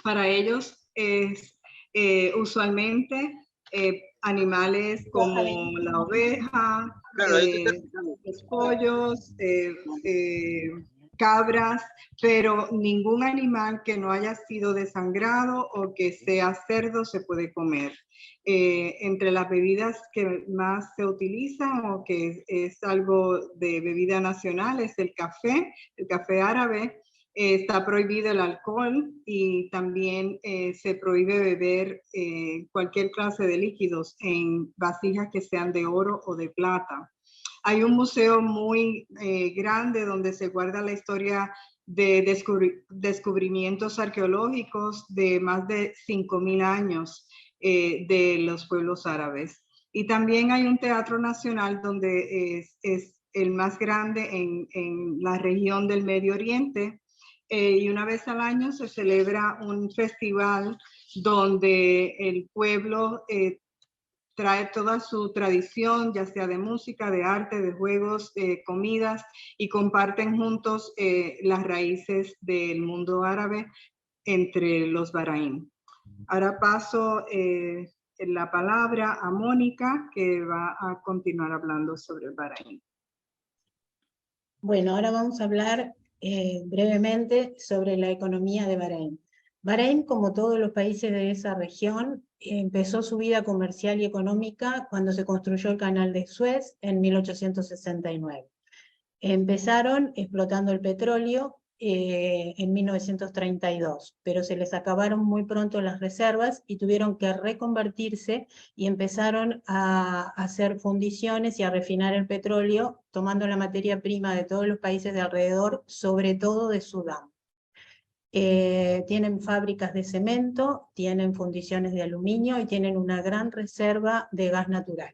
para ellos es usualmente animales como la oveja, los pollos, cabras, pero ningún animal que no haya sido desangrado o que sea cerdo se puede comer. Entre las bebidas que más se utilizan o que es algo de bebida nacional es el café árabe. Está prohibido el alcohol y también se prohíbe beber cualquier clase de líquidos en vasijas que sean de oro o de plata. Hay un museo muy grande donde se guarda la historia de descubrimientos arqueológicos de más de 5.000 años de los pueblos árabes. Y también hay un teatro nacional donde es el más grande en la región del Medio Oriente. Y una vez al año se celebra un festival donde el pueblo trae toda su tradición, ya sea de música, de arte, de juegos, de comidas, y comparten juntos las raíces del mundo árabe entre los Bahrain. Ahora paso la palabra a Mónica, que va a continuar hablando sobre el Bahrain. Bueno, ahora vamos a hablar brevemente sobre la economía de Bahrein. Bahrein, como todos los países de esa región, empezó su vida comercial y económica cuando se construyó el Canal de Suez en 1869. Empezaron explotando el petróleo en 1932, pero se les acabaron muy pronto las reservas y tuvieron que reconvertirse y empezaron a hacer fundiciones y a refinar el petróleo, tomando la materia prima de todos los países de alrededor, sobre todo de Sudán. Tienen fábricas de cemento, tienen fundiciones de aluminio y tienen una gran reserva de gas natural.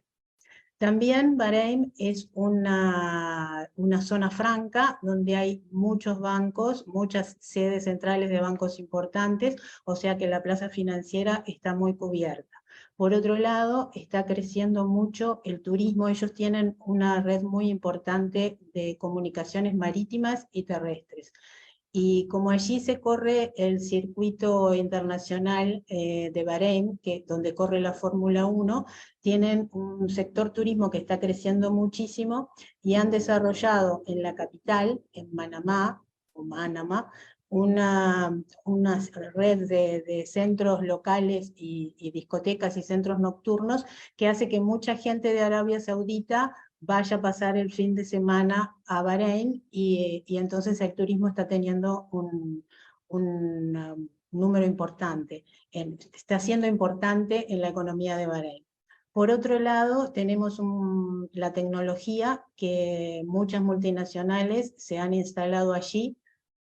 También Bahrein es una zona franca donde hay muchos bancos, muchas sedes centrales de bancos importantes, o sea que la plaza financiera está muy cubierta. Por otro lado, está creciendo mucho el turismo. Ellos tienen una red muy importante de comunicaciones marítimas y terrestres. Y como allí se corre el circuito internacional de Bahrein, donde corre la Fórmula 1, tienen un sector turismo que está creciendo muchísimo y han desarrollado en la capital, en Manamá, una red de centros locales y discotecas y centros nocturnos que hace que mucha gente de Arabia Saudita vaya a pasar el fin de semana a Bahrein y entonces el turismo está teniendo un número importante, está siendo importante en la economía de Bahrein. Por otro lado, tenemos la tecnología, que muchas multinacionales se han instalado allí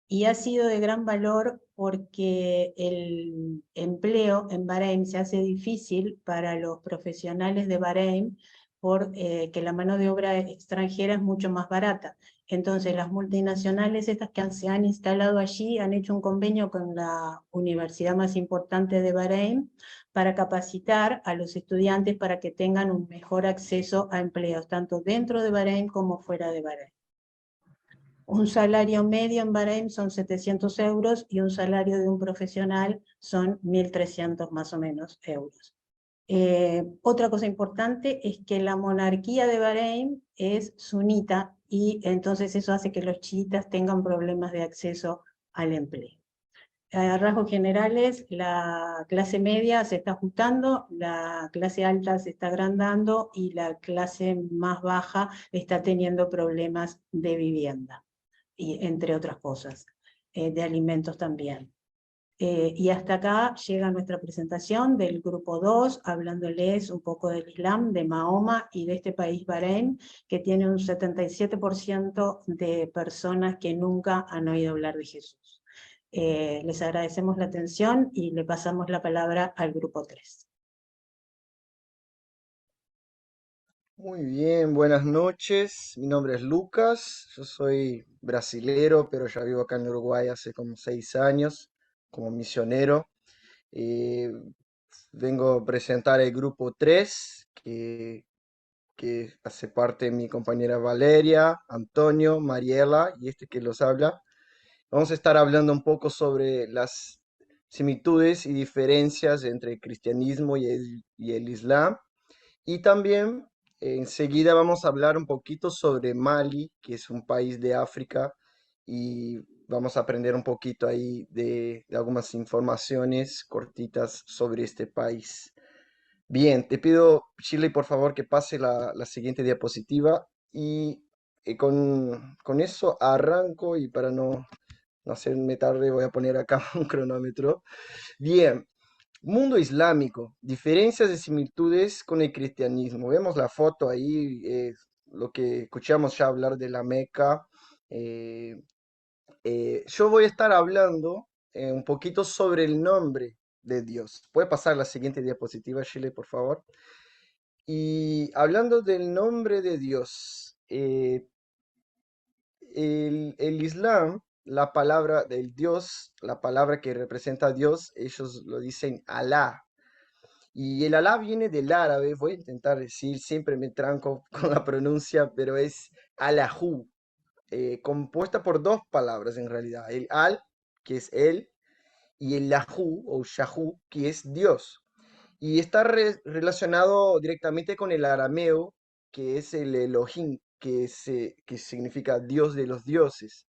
y ha sido de gran valor porque el empleo en Bahrein se hace difícil para los profesionales de Bahrein porque la mano de obra extranjera es mucho más barata. Entonces las multinacionales estas que se han instalado allí han hecho un convenio con la universidad más importante de Bahrein para capacitar a los estudiantes para que tengan un mejor acceso a empleos, tanto dentro de Bahrein como fuera de Bahrein. Un salario medio en Bahrein son 700 euros y un salario de un profesional son 1.300 más o menos euros. Otra cosa importante es que la monarquía de Bahrein es sunita y entonces eso hace que los chiitas tengan problemas de acceso al empleo. a rasgos generales, la clase media se está ajustando, la clase alta se está agrandando y la clase más baja está teniendo problemas de vivienda, y entre otras cosas, de alimentos también. Y hasta acá llega nuestra presentación del grupo 2, hablándoles un poco del Islam, de Mahoma y de este país Bahrein, que tiene un 77% de personas que nunca han oído hablar de Jesús. Les agradecemos la atención y le pasamos la palabra al grupo 3. Muy bien, buenas noches. Mi nombre es Lucas. Yo soy brasilero, pero ya vivo acá en Uruguay hace como 6 años como misionero. Vengo a presentar el grupo 3, que hace parte de mi compañera Valeria, Antonio, Mariela y este que los habla. Vamos a estar hablando un poco sobre las similitudes y diferencias entre el cristianismo y el Islam. Y también enseguida vamos a hablar un poquito sobre Mali, que es un país de África, y vamos a aprender un poquito ahí de algunas informaciones cortitas sobre este país. Bien, te pido, Shirley, por favor, que pase la siguiente diapositiva y con eso arranco y para no hacerme tarde voy a poner acá un cronómetro. Bien, mundo islámico, diferencias y similitudes con el cristianismo. Vemos la foto ahí, lo que escuchamos ya hablar de la Meca. Yo voy a estar hablando un poquito sobre el nombre de Dios. ¿Puede pasar la siguiente diapositiva, Shirley, por favor? Y hablando del nombre de Dios, el Islam, la palabra del Dios, la palabra que representa a Dios, ellos lo dicen Alá. Y el Alá viene del árabe, voy a intentar decir, siempre me tranco con la pronuncia, pero es Allahu, compuesta por dos palabras en realidad, el Al, que es él, y el Lahu o Shahu, que es Dios. Y está relacionado directamente con el arameo, que es el Elohim, que significa Dios de los dioses.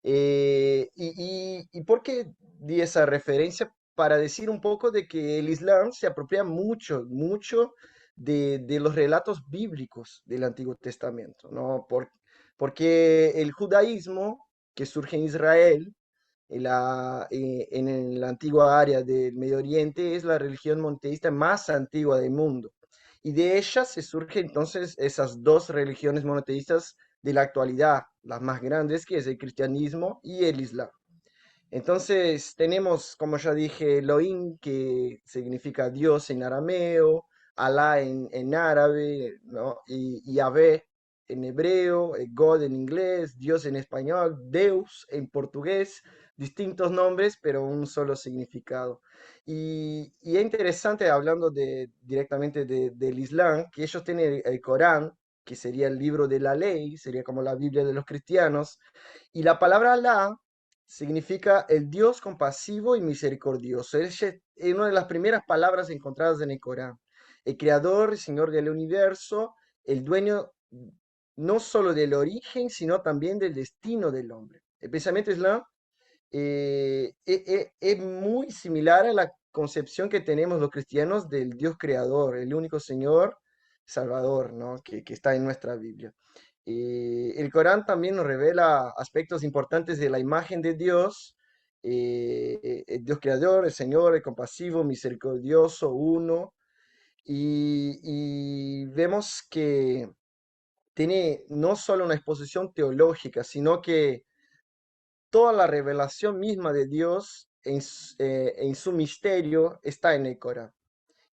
¿Y por qué di esa referencia? Para decir un poco de que el Islam se apropia mucho, mucho de los relatos bíblicos del Antiguo Testamento, ¿no? Porque el judaísmo, que surge en Israel, en la antigua área del Medio Oriente, es la religión monoteísta más antigua del mundo. Y de ella se surgen entonces esas dos religiones monoteístas de la actualidad, las más grandes, que es el cristianismo y el islam. Entonces tenemos, como ya dije, Elohim, que significa Dios en arameo, Alá en árabe, ¿no? Y Yahvé en hebreo, God en inglés, Dios en español, Deus en portugués, distintos nombres, pero un solo significado. Y es interesante, hablando directamente del Islam, que ellos tienen el Corán, que sería el libro de la ley, sería como la Biblia de los cristianos, y la palabra Alá significa el Dios compasivo y misericordioso. Es una de las primeras palabras encontradas en el Corán. El creador, el Señor del universo, el dueño no solo del origen, sino también del destino del hombre. El pensamiento islam es muy similar a la concepción que tenemos los cristianos del Dios creador, el único Señor Salvador, ¿no? que está en nuestra Biblia. El Corán también nos revela aspectos importantes de la imagen de Dios, el Dios creador, el Señor, el compasivo, misericordioso, uno, y vemos que tiene no solo una exposición teológica, sino que toda la revelación misma de Dios en su misterio está en el Corán.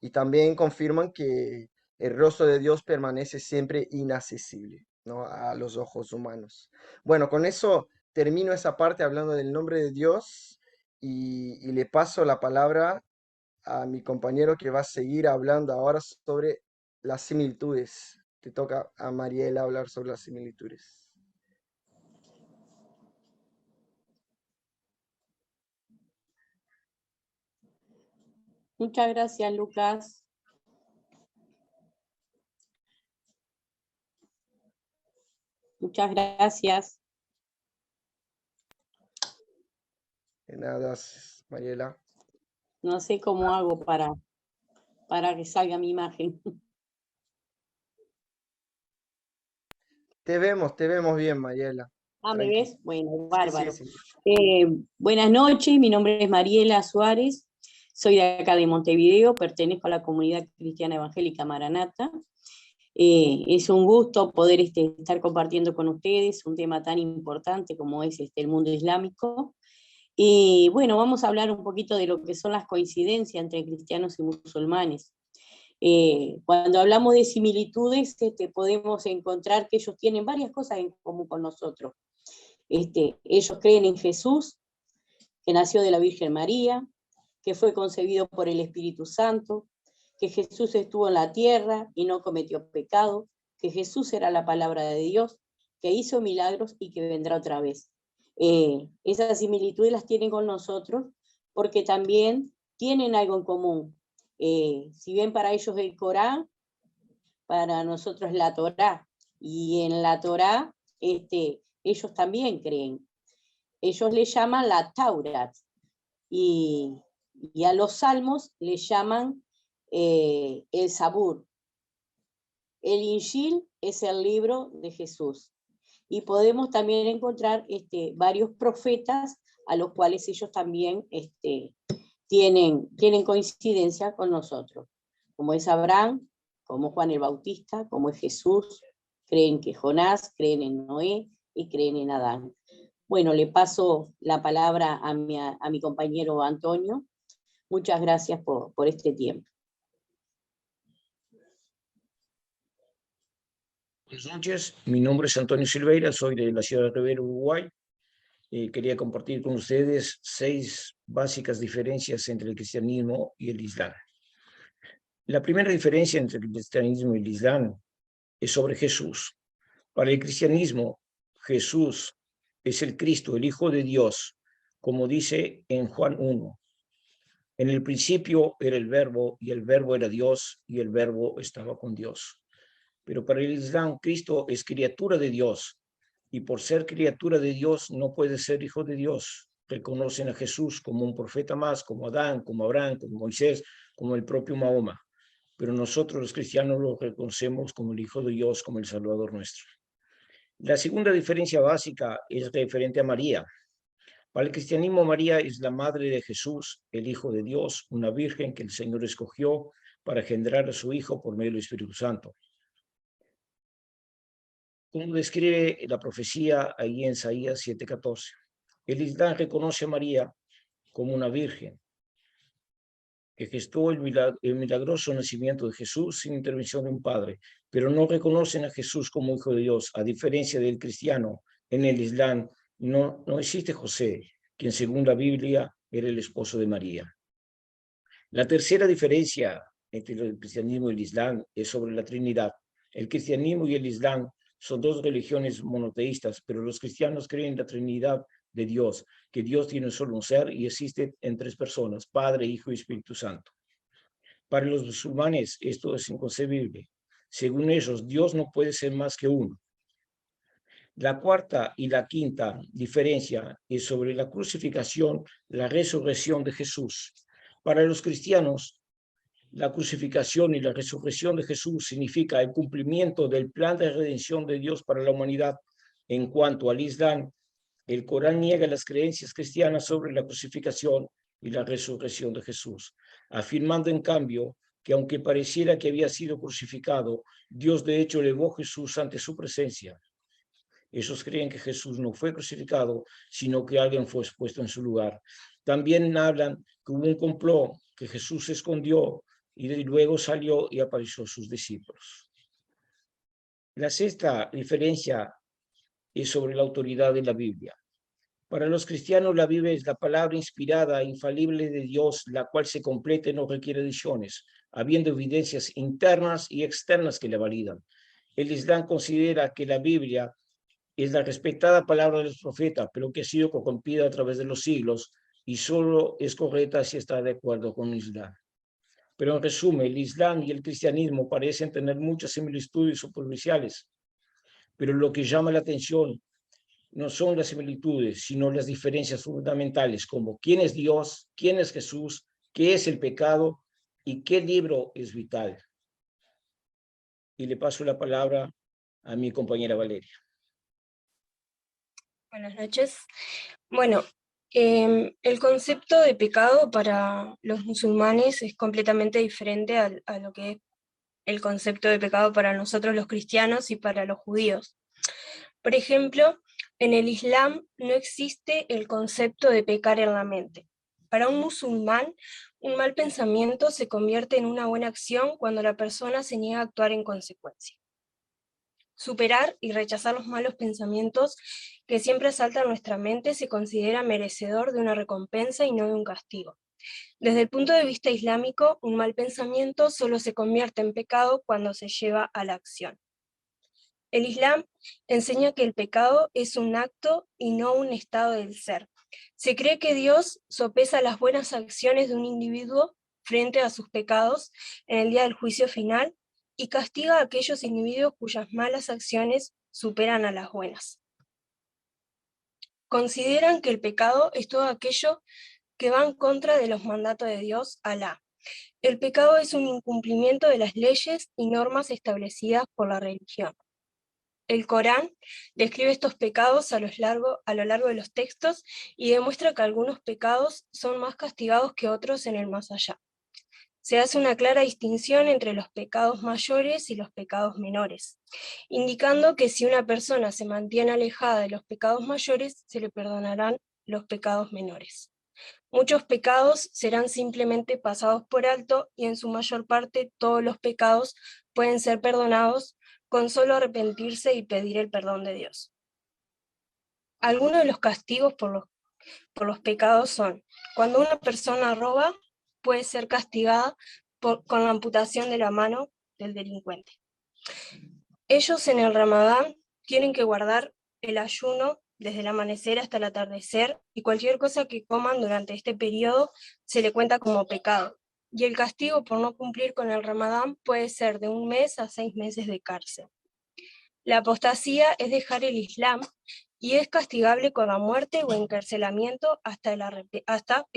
Y también confirman que el rostro de Dios permanece siempre inaccesible, ¿no? A los ojos humanos. Bueno, con eso termino esa parte hablando del nombre de Dios y le paso la palabra a mi compañero que va a seguir hablando ahora sobre las similitudes. Te toca a Mariela hablar sobre las similitudes. Muchas gracias, Lucas. Muchas gracias. De nada, Mariela. No sé cómo hago para que salga mi imagen. Te vemos bien, Mariela. Ah, ¿me Tranqui. ves? Bueno, Sí, bárbaro. sí, sí. Buenas noches, mi nombre es Mariela Suárez, soy de acá de Montevideo, pertenezco a la comunidad cristiana evangélica Maranata. Es un gusto poder estar compartiendo con ustedes un tema tan importante como es el mundo islámico. Y bueno, vamos a hablar un poquito de lo que son las coincidencias entre cristianos y musulmanes. Cuando hablamos de similitudes, podemos encontrar que ellos tienen varias cosas en común con nosotros. Ellos creen en Jesús, que nació de la Virgen María, que fue concebido por el Espíritu Santo, que Jesús estuvo en la tierra y no cometió pecado, que Jesús era la palabra de Dios, que hizo milagros y que vendrá otra vez. Esas similitudes las tienen con nosotros porque también tienen algo en común. Si bien para ellos el Corán, para nosotros la Torá, y en la Torá ellos también creen. Ellos le llaman la Taurat, y a los salmos le llaman el Zabur. El Injil es el libro de Jesús. Y podemos también encontrar varios profetas a los cuales ellos también tienen coincidencia con nosotros, como es Abraham, como Juan el Bautista, como es Jesús, creen que Jonás, creen en Noé y creen en Adán. Bueno, le paso la palabra a mi compañero Antonio. Muchas gracias por este tiempo. Buenas noches, mi nombre es Antonio Silveira, soy de la ciudad de Rivera, Uruguay. Quería compartir con ustedes 6 básicas diferencias entre el cristianismo y el islam. La primera diferencia entre el cristianismo y el islam es sobre Jesús. Para el cristianismo, Jesús es el Cristo, el Hijo de Dios, como dice en Juan 1. En el principio era el Verbo, y el Verbo era Dios, y el Verbo estaba con Dios. Pero para el Islam, Cristo es criatura de Dios, y por ser criatura de Dios no puede ser hijo de Dios. Reconocen a Jesús como un profeta más, como Adán, como Abraham, como Moisés, como el propio Mahoma. Pero nosotros los cristianos lo reconocemos como el Hijo de Dios, como el Salvador nuestro. La segunda diferencia básica es referente a María. Para el cristianismo, María es la madre de Jesús, el Hijo de Dios, una virgen que el Señor escogió para engendrar a su Hijo por medio del Espíritu Santo. Como describe la profecía ahí en Isaías 7:14. El Islam reconoce a María como una virgen que gestó el milagroso nacimiento de Jesús sin intervención de un padre, pero no reconocen a Jesús como Hijo de Dios. A diferencia del cristiano, en el Islam no existe José, quien según la Biblia era el esposo de María. La tercera diferencia entre el cristianismo y el Islam es sobre la Trinidad. El cristianismo y el Islam son 2 religiones monoteístas, pero los cristianos creen en la Trinidad de Dios, que Dios tiene solo un ser y existe en 3 personas, Padre, Hijo y Espíritu Santo. Para los musulmanes esto es inconcebible. Según ellos, Dios no puede ser más que uno. La cuarta y la quinta diferencia es sobre la crucificación, la resurrección de Jesús. Para los cristianos, la crucificación y la resurrección de Jesús significa el cumplimiento del plan de redención de Dios para la humanidad. En cuanto al Islam, el Corán niega las creencias cristianas sobre la crucificación y la resurrección de Jesús, afirmando en cambio que aunque pareciera que había sido crucificado, Dios de hecho elevó a Jesús ante su presencia. Ellos creen que Jesús no fue crucificado, sino que alguien fue expuesto en su lugar. También hablan que hubo un complot, que Jesús se escondió y luego salió y apareció a sus discípulos. La sexta diferencia es sobre la autoridad de la Biblia. Para los cristianos, la Biblia es la palabra inspirada, infalible de Dios, la cual se completa y no requiere adiciones, habiendo evidencias internas y externas que la validan. El Islam considera que la Biblia es la respetada palabra de los profetas, pero que ha sido corrompida a través de los siglos y solo es correcta si está de acuerdo con el Islam. Pero en resumen, el Islam y el cristianismo parecen tener muchas similitudes superficiales, pero lo que llama la atención no son las similitudes, sino las diferencias fundamentales, como quién es Dios, quién es Jesús, qué es el pecado y qué libro es vital. Y le paso la palabra a mi compañera Valeria. Buenas noches. Bueno, el concepto de pecado para los musulmanes es completamente diferente a lo que es el concepto de pecado para nosotros los cristianos y para los judíos. Por ejemplo, en el Islam no existe el concepto de pecar en la mente. Para un musulmán, un mal pensamiento se convierte en una buena acción cuando la persona se niega a actuar en consecuencia. Superar y rechazar los malos pensamientos que siempre asaltan nuestra mente se considera merecedor de una recompensa y no de un castigo. Desde el punto de vista islámico, un mal pensamiento solo se convierte en pecado cuando se lleva a la acción. El Islam enseña que el pecado es un acto y no un estado del ser. Se cree que Dios sopesa las buenas acciones de un individuo frente a sus pecados en el día del juicio final y castiga a aquellos individuos cuyas malas acciones superan a las buenas. Consideran que el pecado es todo aquello que va en contra de los mandatos de Dios, Alá. El pecado es un incumplimiento de las leyes y normas establecidas por la religión. El Corán describe estos pecados a lo largo de los textos y demuestra que algunos pecados son más castigados que otros en el más allá. Se hace una clara distinción entre los pecados mayores y los pecados menores, indicando que si una persona se mantiene alejada de los pecados mayores, se le perdonarán los pecados menores. Muchos pecados serán simplemente pasados por alto y en su mayor parte todos los pecados pueden ser perdonados con solo arrepentirse y pedir el perdón de Dios. Algunos de los castigos por los pecados son: cuando una persona roba, puede ser castigada con la amputación de la mano del delincuente. Ellos en el Ramadán tienen que guardar el ayuno desde el amanecer hasta el atardecer, y cualquier cosa que coman durante este periodo se le cuenta como pecado. Y el castigo por no cumplir con el Ramadán puede ser de 1 mes a 6 meses de cárcel. La apostasía es dejar el Islam y es castigable con la muerte o encarcelamiento hasta el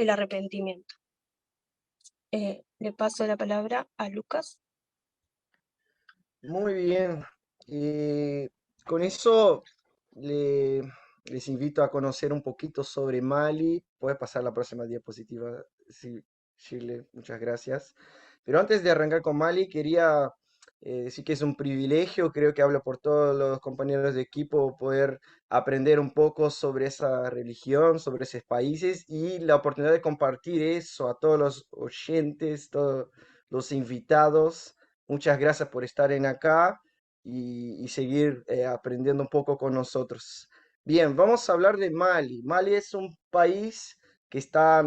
arrepentimiento. Le paso la palabra a Lucas. Muy bien. Con eso les invito a conocer un poquito sobre Mali. Puedes pasar la próxima diapositiva, sí, Shirley, muchas gracias. Pero antes de arrancar con Mali, quería decir que es un privilegio, creo que hablo por todos los compañeros de equipo, poder aprender un poco sobre esa religión, sobre esos países y la oportunidad de compartir eso a todos los oyentes, todos los invitados. Muchas gracias por estar en acá y seguir aprendiendo un poco con nosotros. Bien, vamos a hablar de Mali. Mali es un país que está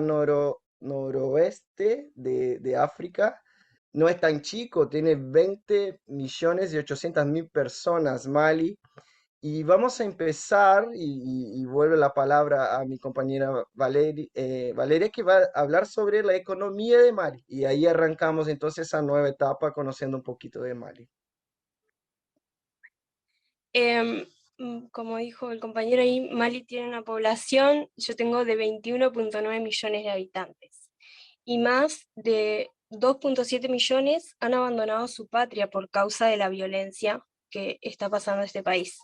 noroeste de África. No es tan chico, tiene 20.800.000 personas, Mali. Y vamos a empezar, y vuelvo la palabra a mi compañera Valeria, que va a hablar sobre la economía de Mali. Y ahí arrancamos entonces esa nueva etapa conociendo un poquito de Mali. Como dijo el compañero ahí, Mali tiene una población, yo tengo de 21.9 millones de habitantes. Y más de 2.7 millones han abandonado su patria por causa de la violencia que está pasando en este país.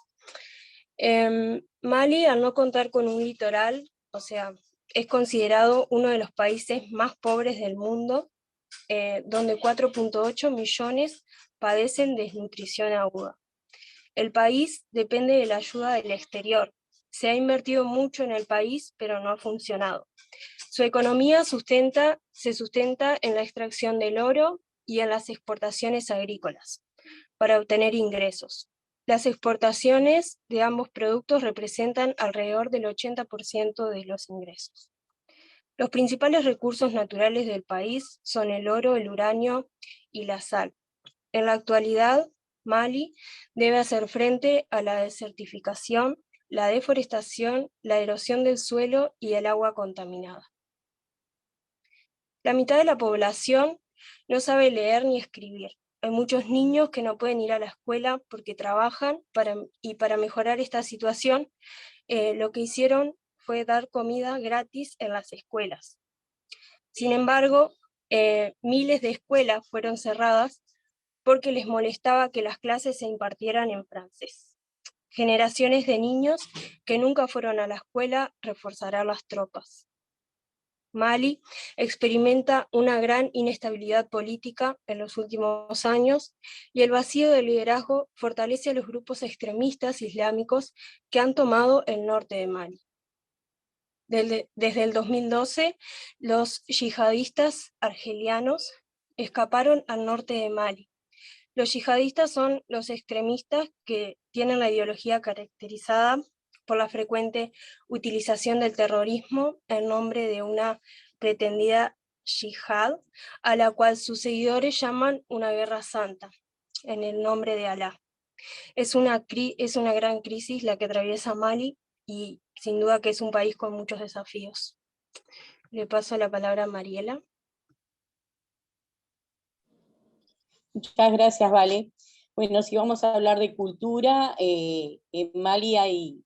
Mali, al no contar con un litoral, o sea, es considerado uno de los países más pobres del mundo, donde 4.8 millones padecen desnutrición aguda. El país depende de la ayuda del exterior. Se ha invertido mucho en el país, pero no ha funcionado. Su economía se sustenta en la extracción del oro y en las exportaciones agrícolas, para obtener ingresos. Las exportaciones de ambos productos representan alrededor del 80% de los ingresos. Los principales recursos naturales del país son el oro, el uranio y la sal. En la actualidad, Mali debe hacer frente a la desertificación, la deforestación, la erosión del suelo y el agua contaminada. La mitad de la población no sabe leer ni escribir. Hay muchos niños que no pueden ir a la escuela porque trabajan y para mejorar esta situación lo que hicieron fue dar comida gratis en las escuelas. Sin embargo, miles de escuelas fueron cerradas porque les molestaba que las clases se impartieran en francés. Generaciones de niños que nunca fueron a la escuela reforzarán las tropas. Mali experimenta una gran inestabilidad política en los últimos años y el vacío de liderazgo fortalece a los grupos extremistas islámicos que han tomado el norte de Mali. Desde el 2012, los yihadistas argelianos escaparon al norte de Mali. Los yihadistas son los extremistas que tienen la ideología caracterizada por la frecuente utilización del terrorismo en nombre de una pretendida yihad, a la cual sus seguidores llaman una guerra santa, en el nombre de Alá. Es una gran crisis la que atraviesa Mali y sin duda que es un país con muchos desafíos. Le paso la palabra a Mariela. Muchas gracias, Vale. Bueno, si vamos a hablar de cultura, en Mali hay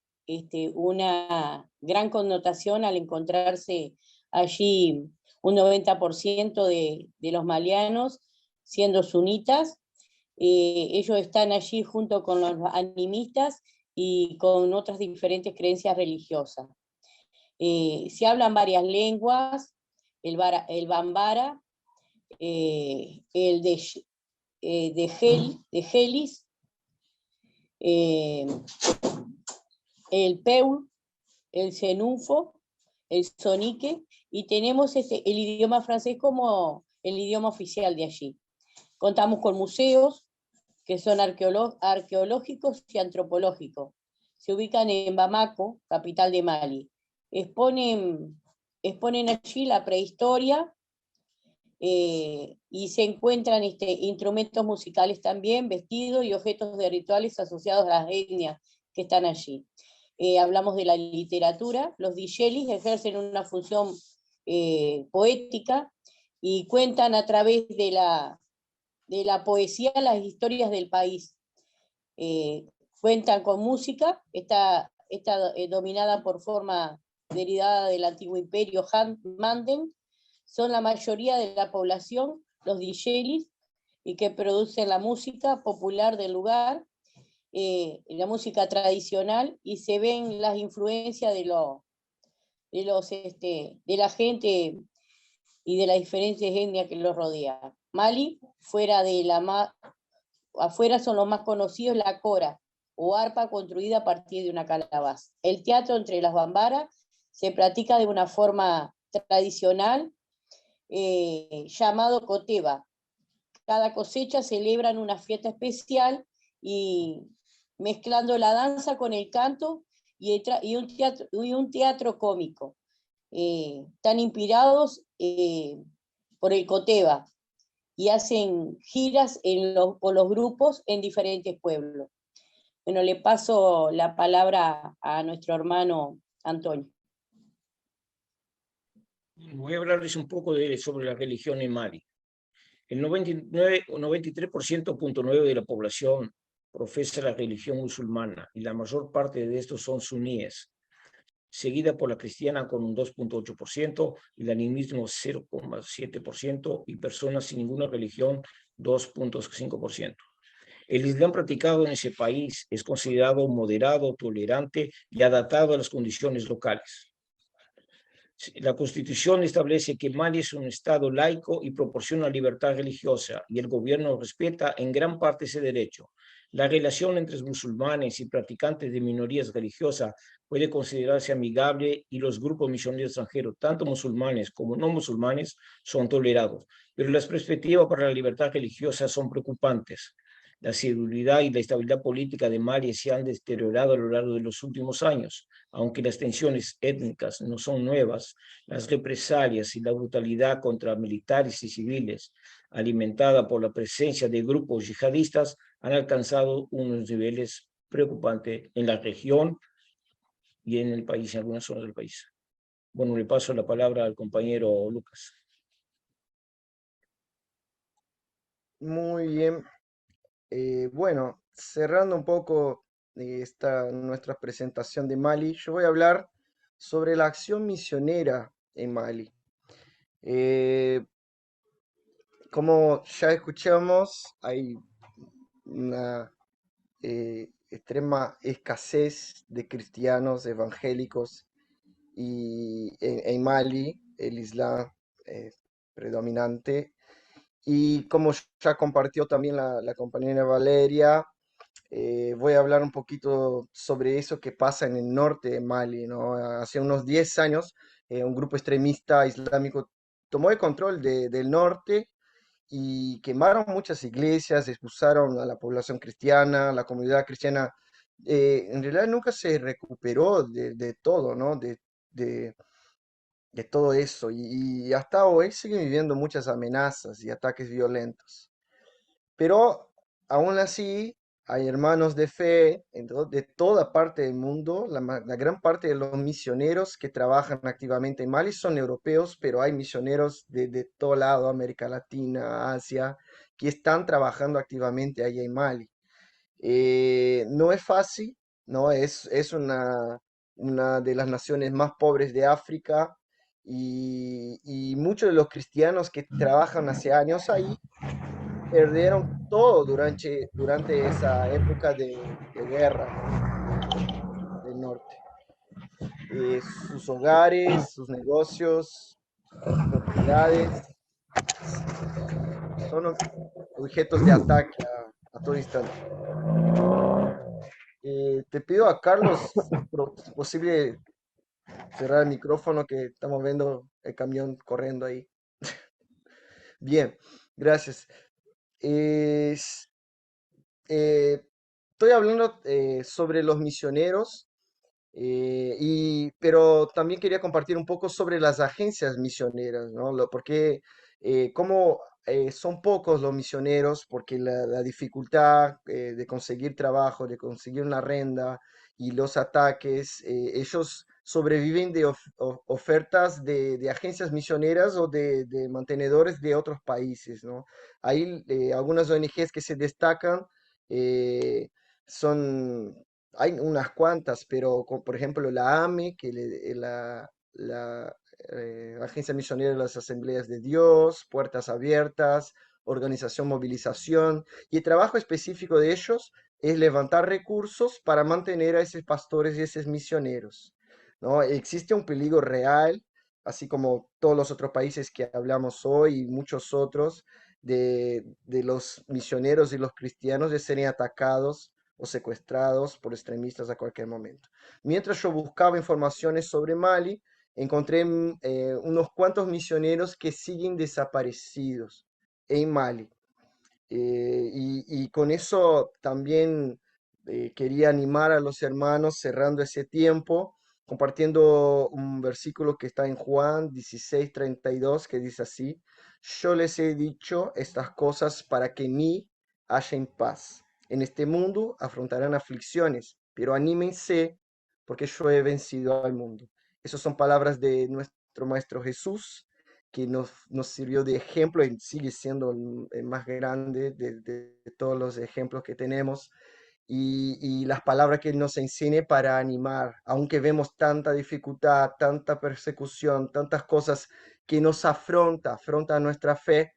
una gran connotación al encontrarse allí un 90% de los malianos siendo sunitas. Ellos están allí junto con los animistas y con otras diferentes creencias religiosas. Se hablan varias lenguas, el bambara, el de Gelis, el peul, el cenufo, el sonique, y tenemos el idioma francés como el idioma oficial de allí. Contamos con museos que son arqueológicos y antropológicos. Se ubican en Bamako, capital de Mali. Exponen allí la prehistoria y se encuentran instrumentos musicales también, vestidos y objetos de rituales asociados a las etnias que están allí. Hablamos de la literatura. Los dijelis ejercen una función poética y cuentan a través de la poesía las historias del país. Cuentan con música, está dominada por forma derivada del antiguo imperio Manden. Son la mayoría de la población los dijelis y que producen la música popular del lugar, la música tradicional, y se ven las influencias de la gente y de las diferentes etnias que los rodean. Mali, afuera son los más conocidos la cora, o arpa construida a partir de una calabaza. El teatro entre las bambaras se practica de una forma tradicional llamado coteba. Cada cosecha celebran una fiesta especial y mezclando la danza con el canto y un teatro cómico. Están inspirados por el coteba y hacen giras con los grupos en diferentes pueblos. Bueno, le paso la palabra a nuestro hermano Antonio. Voy a hablarles un poco sobre la religión en Mali. El 93.9% de la población profesa la religión musulmana y la mayor parte de estos son suníes, seguida por la cristiana con un 2.8%, el animismo 0.7% y personas sin ninguna religión 2.5%. El Islam practicado en ese país es considerado moderado, tolerante y adaptado a las condiciones locales. La Constitución establece que Mali es un Estado laico y proporciona libertad religiosa, y el gobierno respeta en gran parte ese derecho. La relación entre musulmanes y practicantes de minorías religiosas puede considerarse amigable y los grupos misioneros extranjeros, tanto musulmanes como no musulmanes, son tolerados. Pero las perspectivas para la libertad religiosa son preocupantes. La seguridad y la estabilidad política de Mali se han deteriorado a lo largo de los últimos años. Aunque las tensiones étnicas no son nuevas, las represalias y la brutalidad contra militares y civiles, alimentada por la presencia de grupos yihadistas, han alcanzado unos niveles preocupantes en la región y en el país, en algunas zonas del país. Bueno, le paso la palabra al compañero Lucas. Muy bien. Bueno, cerrando un poco nuestra presentación de Mali, yo voy a hablar sobre la acción misionera en Mali. Como ya escuchamos, hay una extrema escasez de cristianos evangélicos y en Mali el Islam es predominante. Y como ya compartió también la compañera Valeria, voy a hablar un poquito sobre eso que pasa en el norte de Mali, ¿no? Hace unos 10 años, un grupo extremista islámico tomó el control del norte y quemaron muchas iglesias, expulsaron a la población cristiana, la comunidad cristiana. En realidad nunca se recuperó de todo, ¿no? De todo eso. Y hasta hoy siguen viviendo muchas amenazas y ataques violentos. Pero aún así, hay hermanos de fe de toda parte del mundo. La gran parte de los misioneros que trabajan activamente en Mali son europeos, pero hay misioneros de todo lado, América Latina, Asia, que están trabajando activamente allá en Mali. No es fácil, ¿no? Es una de las naciones más pobres de África y muchos de los cristianos que trabajan hace años ahí perdieron todo durante esa época de guerra, ¿no? Del norte. Sus hogares, sus negocios, propiedades son objetos de ataque a todo instante. Te pido a Carlos, si posible, cerrar el micrófono que estamos viendo el camión corriendo ahí. Bien, gracias. Estoy hablando sobre los misioneros, pero también quería compartir un poco sobre las agencias misioneras, ¿no? Porque como son pocos los misioneros, porque la dificultad de conseguir trabajo, de conseguir una renta y los ataques, ellos sobreviven de ofertas de agencias misioneras o de mantenedores de otros países, ¿no? Hay algunas ONGs que se destacan, eh, son hay unas cuantas, pero por ejemplo la AME, la Agencia Misionera de las Asambleas de Dios, Puertas Abiertas, Organización Movilización, y el trabajo específico de ellos es levantar recursos para mantener a esos pastores y esos misioneros, ¿no? Existe un peligro real, así como todos los otros países que hablamos hoy y muchos otros, de los misioneros y los cristianos de serem atacados o secuestrados por extremistas a cualquier momento. Mientras yo buscaba informaciones sobre Mali, encontré unos cuantos misioneros que siguen desaparecidos en Mali. Y con eso también quería animar a los hermanos cerrando ese tiempo, compartiendo un versículo que está en Juan 16:32, que dice así: yo les he dicho estas cosas para que en mí haya paz. En este mundo afrontarán aflicciones, pero anímense porque yo he vencido al mundo. Esas son palabras de nuestro Maestro Jesús, que nos sirvió de ejemplo y sigue siendo el más grande de todos los ejemplos que tenemos. Y las palabras que Él nos enseñe para animar, aunque vemos tanta dificultad, tanta persecución, tantas cosas que nos afronta nuestra fe.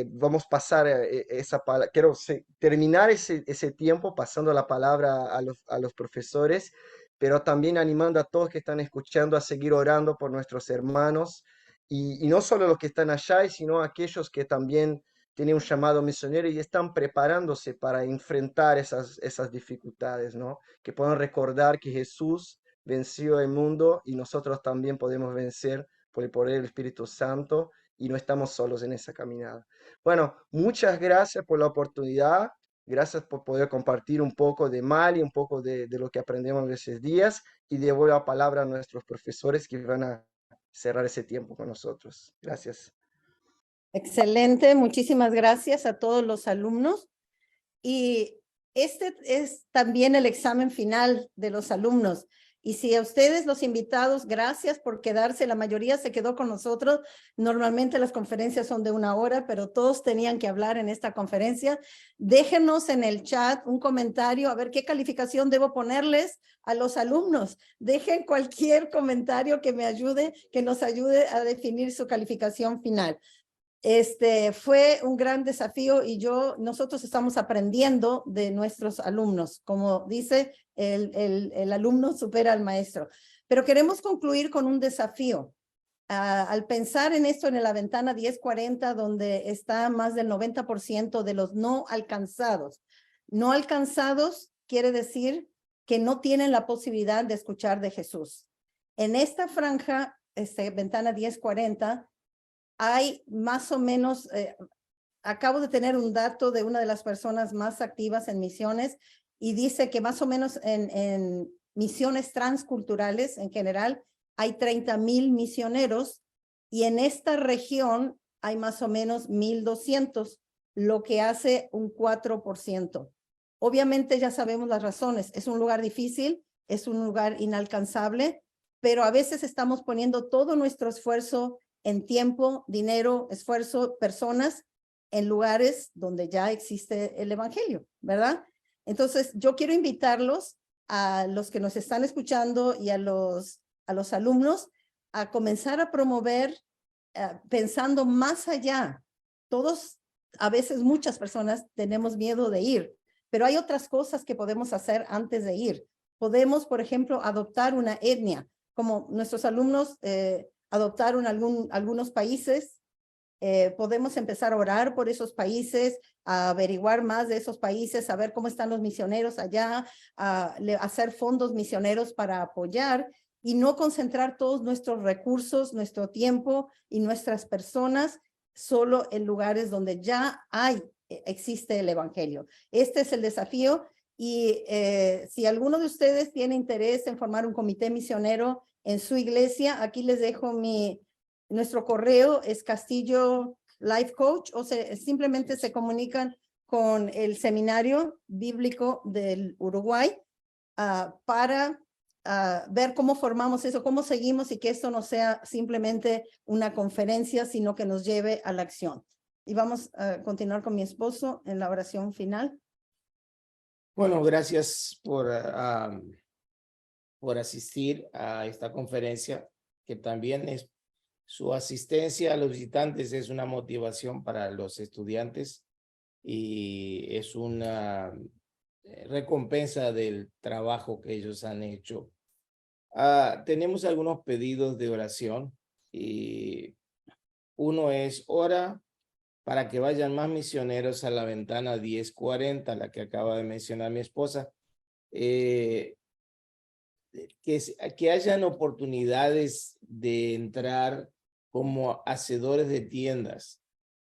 Vamos a pasar esa palabra, quiero terminar ese tiempo pasando la palabra a los profesores, pero también animando a todos que están escuchando a seguir orando por nuestros hermanos, y no solo los que están allá, sino aquellos que también tienen un llamado misionero y están preparándose para enfrentar esas dificultades, ¿no? Que puedan recordar que Jesús venció el mundo y nosotros también podemos vencer por el poder del Espíritu Santo y no estamos solos en esa caminada. Bueno, muchas gracias por la oportunidad. Gracias por poder compartir un poco de Mali, un poco de lo que aprendemos en esos días, y devuelvo la palabra a nuestros profesores que van a cerrar ese tiempo con nosotros. Gracias. Excelente, muchísimas gracias a todos los alumnos. Y este es también el examen final de los alumnos. Y si a ustedes, los invitados, gracias por quedarse. La mayoría se quedó con nosotros. Normalmente las conferencias son de 1 hora, pero todos tenían que hablar en esta conferencia. Déjenos en el chat un comentario, a ver qué calificación debo ponerles a los alumnos. Dejen cualquier comentario que me ayude, que nos ayude a definir su calificación final. Fue un gran desafío y nosotros estamos aprendiendo de nuestros alumnos. Como dice, el alumno supera al maestro. Pero queremos concluir con un desafío. Al pensar en esto en la ventana 1040, donde está más del 90% de los no alcanzados. No alcanzados quiere decir que no tienen la posibilidad de escuchar de Jesús. En esta franja, ventana 1040, hay más o menos, acabo de tener un dato de una de las personas más activas en misiones y dice que más o menos en misiones transculturales en general hay 30,000 misioneros y en esta región hay más o menos 1,200, lo que hace un 4%. Obviamente ya sabemos las razones, es un lugar difícil, es un lugar inalcanzable, pero a veces estamos poniendo todo nuestro esfuerzo en tiempo, dinero, esfuerzo, personas, en lugares donde ya existe el evangelio, ¿verdad? Entonces, yo quiero invitarlos a los que nos están escuchando y a los alumnos a comenzar a promover pensando más allá. Todos, a veces muchas personas tenemos miedo de ir, pero hay otras cosas que podemos hacer antes de ir. Podemos, por ejemplo, adoptar una etnia, como nuestros alumnos adoptaron algunos países. Podemos empezar a orar por esos países, a averiguar más de esos países, a ver cómo están los misioneros allá, a hacer fondos misioneros para apoyar y no concentrar todos nuestros recursos, nuestro tiempo y nuestras personas solo en lugares donde ya existe el evangelio. Este es el desafío y si alguno de ustedes tiene interés en formar un comité misionero en su iglesia, aquí les dejo nuestro correo, es Castillo Life Coach, o simplemente se comunican con el Seminario Bíblico del Uruguay para ver cómo formamos eso, cómo seguimos y que esto no sea simplemente una conferencia, sino que nos lleve a la acción. Y vamos a continuar con mi esposo en la oración final. Bueno, gracias por asistir a esta conferencia, que también su asistencia a los visitantes es una motivación para los estudiantes y es una recompensa del trabajo que ellos han hecho. Tenemos algunos pedidos de oración y uno es ora para que vayan más misioneros a la ventana 1040, la que acaba de mencionar mi esposa. Que hayan oportunidades de entrar como hacedores de tiendas,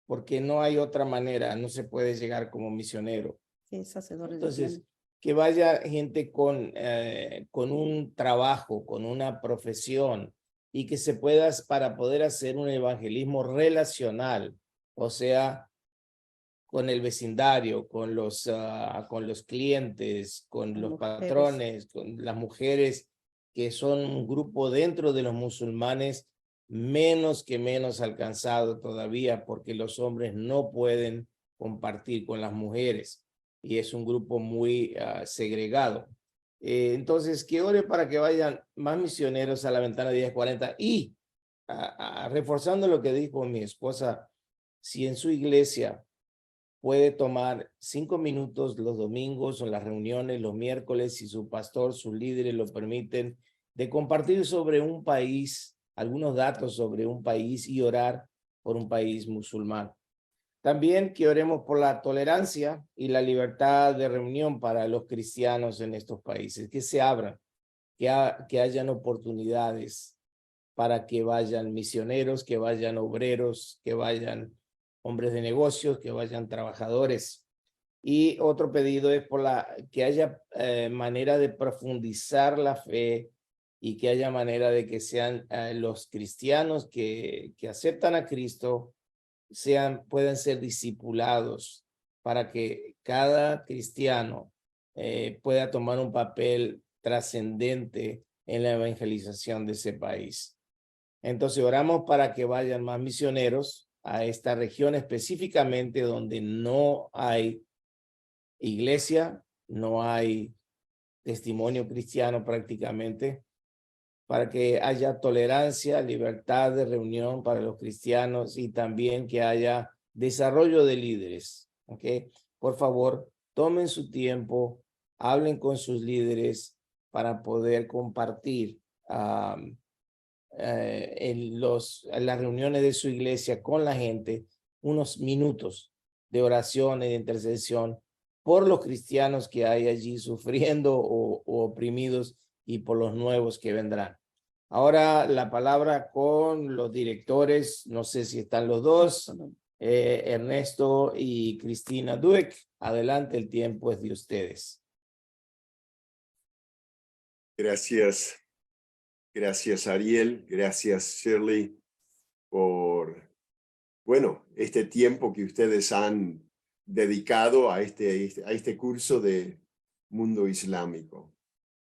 porque no hay otra manera, no se puede llegar como misionero. Sí, es hacedores Entonces, de tiendas. que vaya gente con un trabajo, con una profesión, y que se pueda, para poder hacer un evangelismo relacional, o sea, con el vecindario, con los clientes, con los patrones, con las mujeres, que son un grupo dentro de los musulmanes menos alcanzado todavía, porque los hombres no pueden compartir con las mujeres y es un grupo muy segregado. Entonces, que ore para que vayan más misioneros a la ventana 1040 y reforzando lo que dijo mi esposa, si en su iglesia puede tomar 5 minutos los domingos o las reuniones los miércoles, si su pastor, sus líderes lo permiten, de compartir sobre un país, algunos datos sobre un país y orar por un país musulmán. También que oremos por la tolerancia y la libertad de reunión para los cristianos en estos países, que se abran, que hayan oportunidades para que vayan misioneros, que vayan obreros, que vayan hombres de negocios, que vayan trabajadores. Y otro pedido es que haya manera de profundizar la fe y que haya manera de que sean los cristianos que aceptan a Cristo puedan ser discipulados para que cada cristiano pueda tomar un papel trascendente en la evangelización de ese país. Entonces oramos para que vayan más misioneros a esta región específicamente donde no hay iglesia, no hay testimonio cristiano prácticamente, para que haya tolerancia, libertad de reunión para los cristianos y también que haya desarrollo de líderes. ¿Ok? Por favor, tomen su tiempo, hablen con sus líderes para poder compartir en las reuniones de su iglesia con la gente unos minutos de oración y de intercesión por los cristianos que hay allí sufriendo o oprimidos y por los nuevos que vendrán. Ahora la palabra con los directores, no sé si están los dos, Ernesto y Cristina Dueck. Adelante, el tiempo es de ustedes. Gracias. Gracias, Ariel. Gracias, Shirley, por, bueno, este tiempo que ustedes han dedicado a este curso de Mundo Islámico.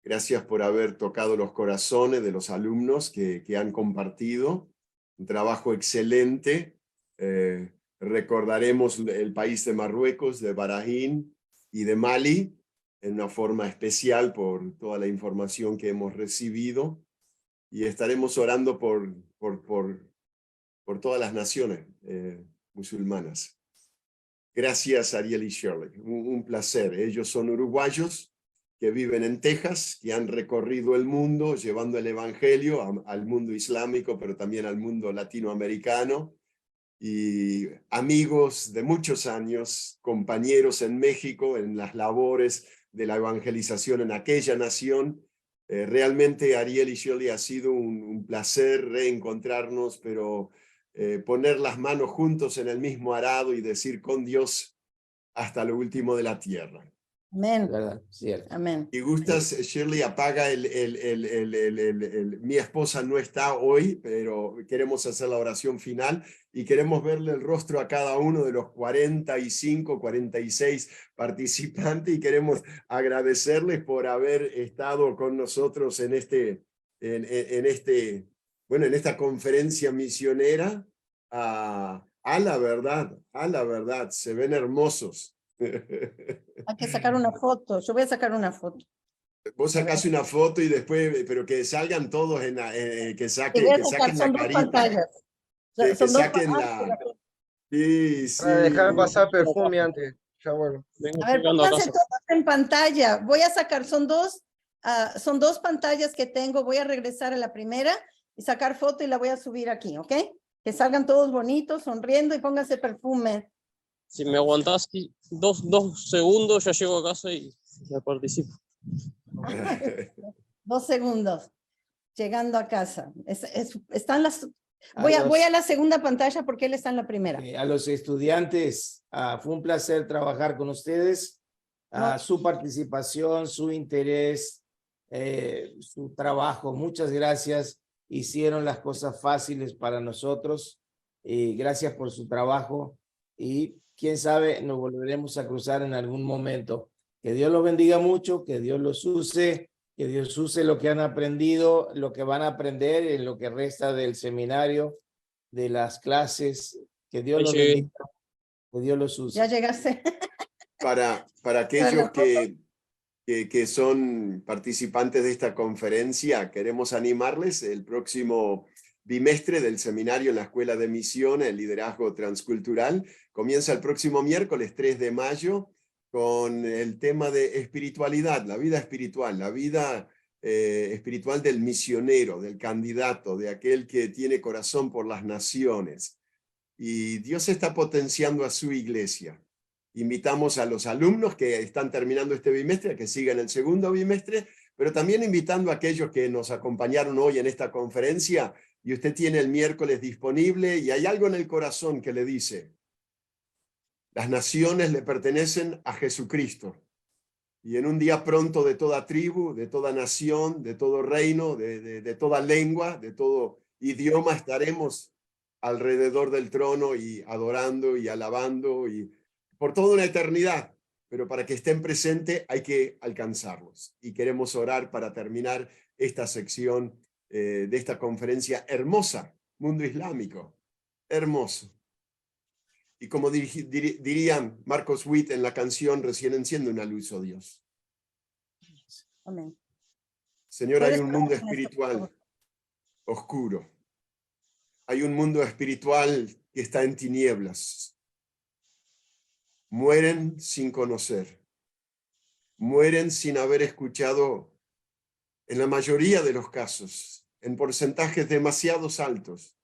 Gracias por haber tocado los corazones de los alumnos que han compartido. Un trabajo excelente. Recordaremos el país de Marruecos, de Bahrein y de Mali en una forma especial por toda la información que hemos recibido. Y estaremos orando por todas las naciones musulmanas. Gracias, Ariel y Shirley. Un placer. Ellos son uruguayos que viven en Texas, que han recorrido el mundo llevando el evangelio al mundo islámico, pero también al mundo latinoamericano. Y amigos de muchos años, compañeros en México, en las labores de la evangelización en aquella nación. Realmente, Ariel y Shirley, ha sido un placer reencontrarnos, pero poner las manos juntos en el mismo arado y decir con Dios hasta lo último de la tierra. Amén. Cierto. Amén. Si gustas, Shirley, apaga mi esposa no está hoy, pero queremos hacer la oración final y queremos verle el rostro a cada uno de los 45, 46 participantes y queremos agradecerles por haber estado con nosotros en esta conferencia misionera. A la verdad, se ven hermosos. Hay que sacar una foto. Yo voy a sacar una foto. Vos sacás una foto y después, pero que salgan todos que saquen Son la dos carita. pantallas. Que Son dos saquen pantallas. Sí, sí. Para dejar pasar perfume antes. Ya vuelvo. A ver, pónganse todos en pantalla. Voy a sacar, son dos pantallas que tengo. Voy a regresar a la primera y sacar foto y la voy a subir aquí, ¿ok? Que salgan todos bonitos, sonriendo y pónganse perfume. Si me aguantás 2 segundos, ya llego a casa y ya participo. 2 segundos. Llegando a casa. Están las... Voy a la segunda pantalla porque él está en la primera. A los estudiantes, fue un placer trabajar con ustedes. Su participación, su interés, su trabajo. Muchas gracias. Hicieron las cosas fáciles para nosotros. Gracias por su trabajo. Y quién sabe, nos volveremos a cruzar en algún momento. Que Dios los bendiga mucho, que Dios los use, que Dios use lo que han aprendido, lo que van a aprender en lo que resta del seminario, de las clases. Que Dios los bendiga, que Dios los use. Ya llegaste. Para aquellos que son participantes de esta conferencia, queremos animarles el próximo bimestre del seminario en la Escuela de Misión, el Liderazgo Transcultural. Comienza el próximo miércoles 3 de mayo con el tema de espiritualidad, la vida espiritual, la vida espiritual del misionero, del candidato, de aquel que tiene corazón por las naciones. Y Dios está potenciando a su iglesia. Invitamos a los alumnos que están terminando este bimestre a que sigan el segundo bimestre, pero también invitando a aquellos que nos acompañaron hoy en esta conferencia y usted tiene el miércoles disponible y hay algo en el corazón que le dice: las naciones le pertenecen a Jesucristo. Y en un día pronto de toda tribu, de toda nación, de todo reino, de toda lengua, de todo idioma estaremos alrededor del trono y adorando y alabando y por toda una eternidad pero para que estén presentes hay que alcanzarlos. Y queremos orar para terminar esta sección de esta conferencia hermosa, Mundo Islámico, hermoso. Y como dirían Marcos Witt en la canción, recién enciende una luz, oh Dios. Amén. Señor, hay Puedes un mundo orar con esto, por espiritual favor. oscuro. Hay un mundo espiritual que está en tinieblas. Mueren sin conocer. Mueren sin haber escuchado, en la mayoría de los casos, en porcentajes demasiado altos,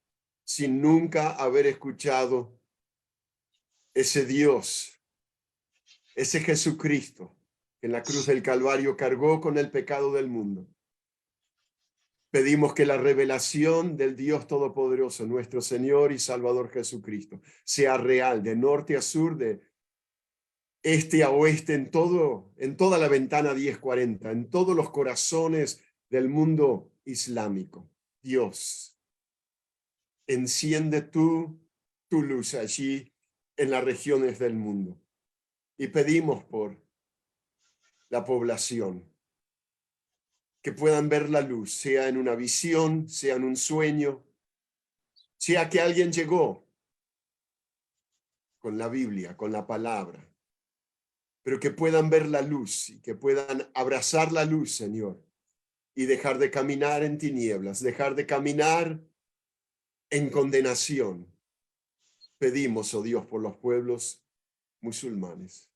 sin nunca haber escuchado ese Dios, ese Jesucristo, que en la cruz del Calvario cargó con el pecado del mundo. Pedimos que la revelación del Dios Todopoderoso, nuestro Señor y Salvador Jesucristo, sea real, de norte a sur, de este a oeste, en toda la ventana 1040, en todos los corazones del mundo islámico. Dios, enciende tu luz allí en las regiones del mundo. Y pedimos por la población, que puedan ver la luz, sea en una visión, sea en un sueño, sea que alguien llegó con la Biblia, con la palabra, pero que puedan ver la luz y que puedan abrazar la luz, Señor, y dejar de caminar en tinieblas, dejar de caminar en condenación. Pedimos, oh Dios, por los pueblos musulmanes,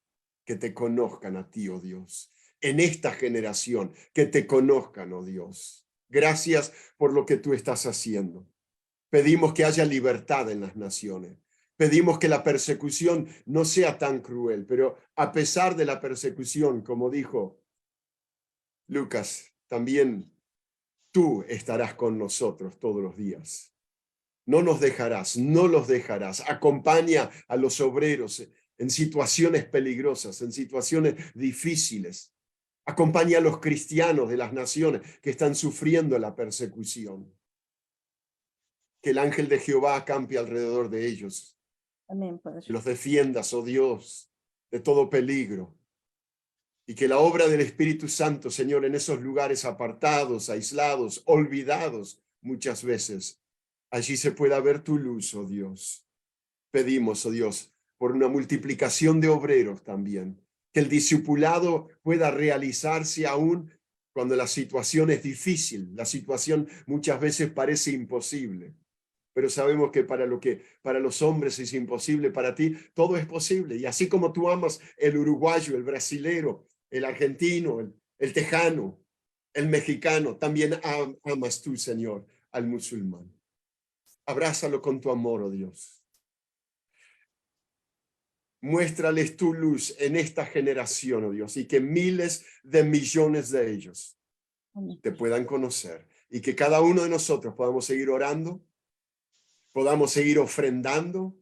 que te conozcan a ti, oh Dios, en esta generación, que te conozcan, oh Dios. Gracias por lo que tú estás haciendo. Pedimos que haya libertad en las naciones. Pedimos que la persecución no sea tan cruel, pero a pesar de la persecución, como dijo Lucas, también tú estarás con nosotros todos los días. No nos dejarás, no los dejarás. Acompaña a los obreros en situaciones peligrosas, en situaciones difíciles. Acompaña a los cristianos de las naciones que están sufriendo la persecución. Que el ángel de Jehová acampe alrededor de ellos. Amén, Padre. Que los defiendas, oh Dios, de todo peligro. Y que la obra del Espíritu Santo, Señor, en esos lugares apartados, aislados, olvidados muchas veces, allí se pueda ver tu luz, oh Dios. Pedimos, oh Dios, por una multiplicación de obreros también. Que el discipulado pueda realizarse aún cuando la situación es difícil. La situación muchas veces parece imposible. Pero sabemos que para los hombres es imposible, para ti todo es posible. Y así como tú amas el uruguayo, el brasilero, el argentino, el tejano, el mexicano, también amas tú, Señor, al musulmán. Abrázalo con tu amor, oh Dios. Muéstrales tu luz en esta generación, oh Dios, y que miles de millones de ellos te puedan conocer. Y que cada uno de nosotros podamos seguir orando, podamos seguir ofrendando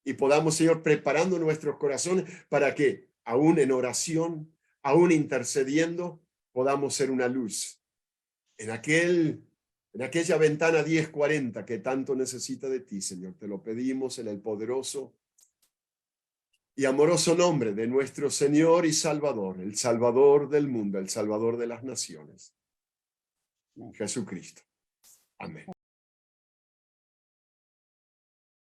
y podamos, Señor, preparando nuestros corazones para que, aún en oración, aún intercediendo, podamos ser una luz en aquella ventana 1040 que tanto necesita de ti, Señor. Te lo pedimos en el poderoso y amoroso nombre de nuestro Señor y Salvador, el Salvador del mundo, el Salvador de las naciones, Jesucristo. Amén.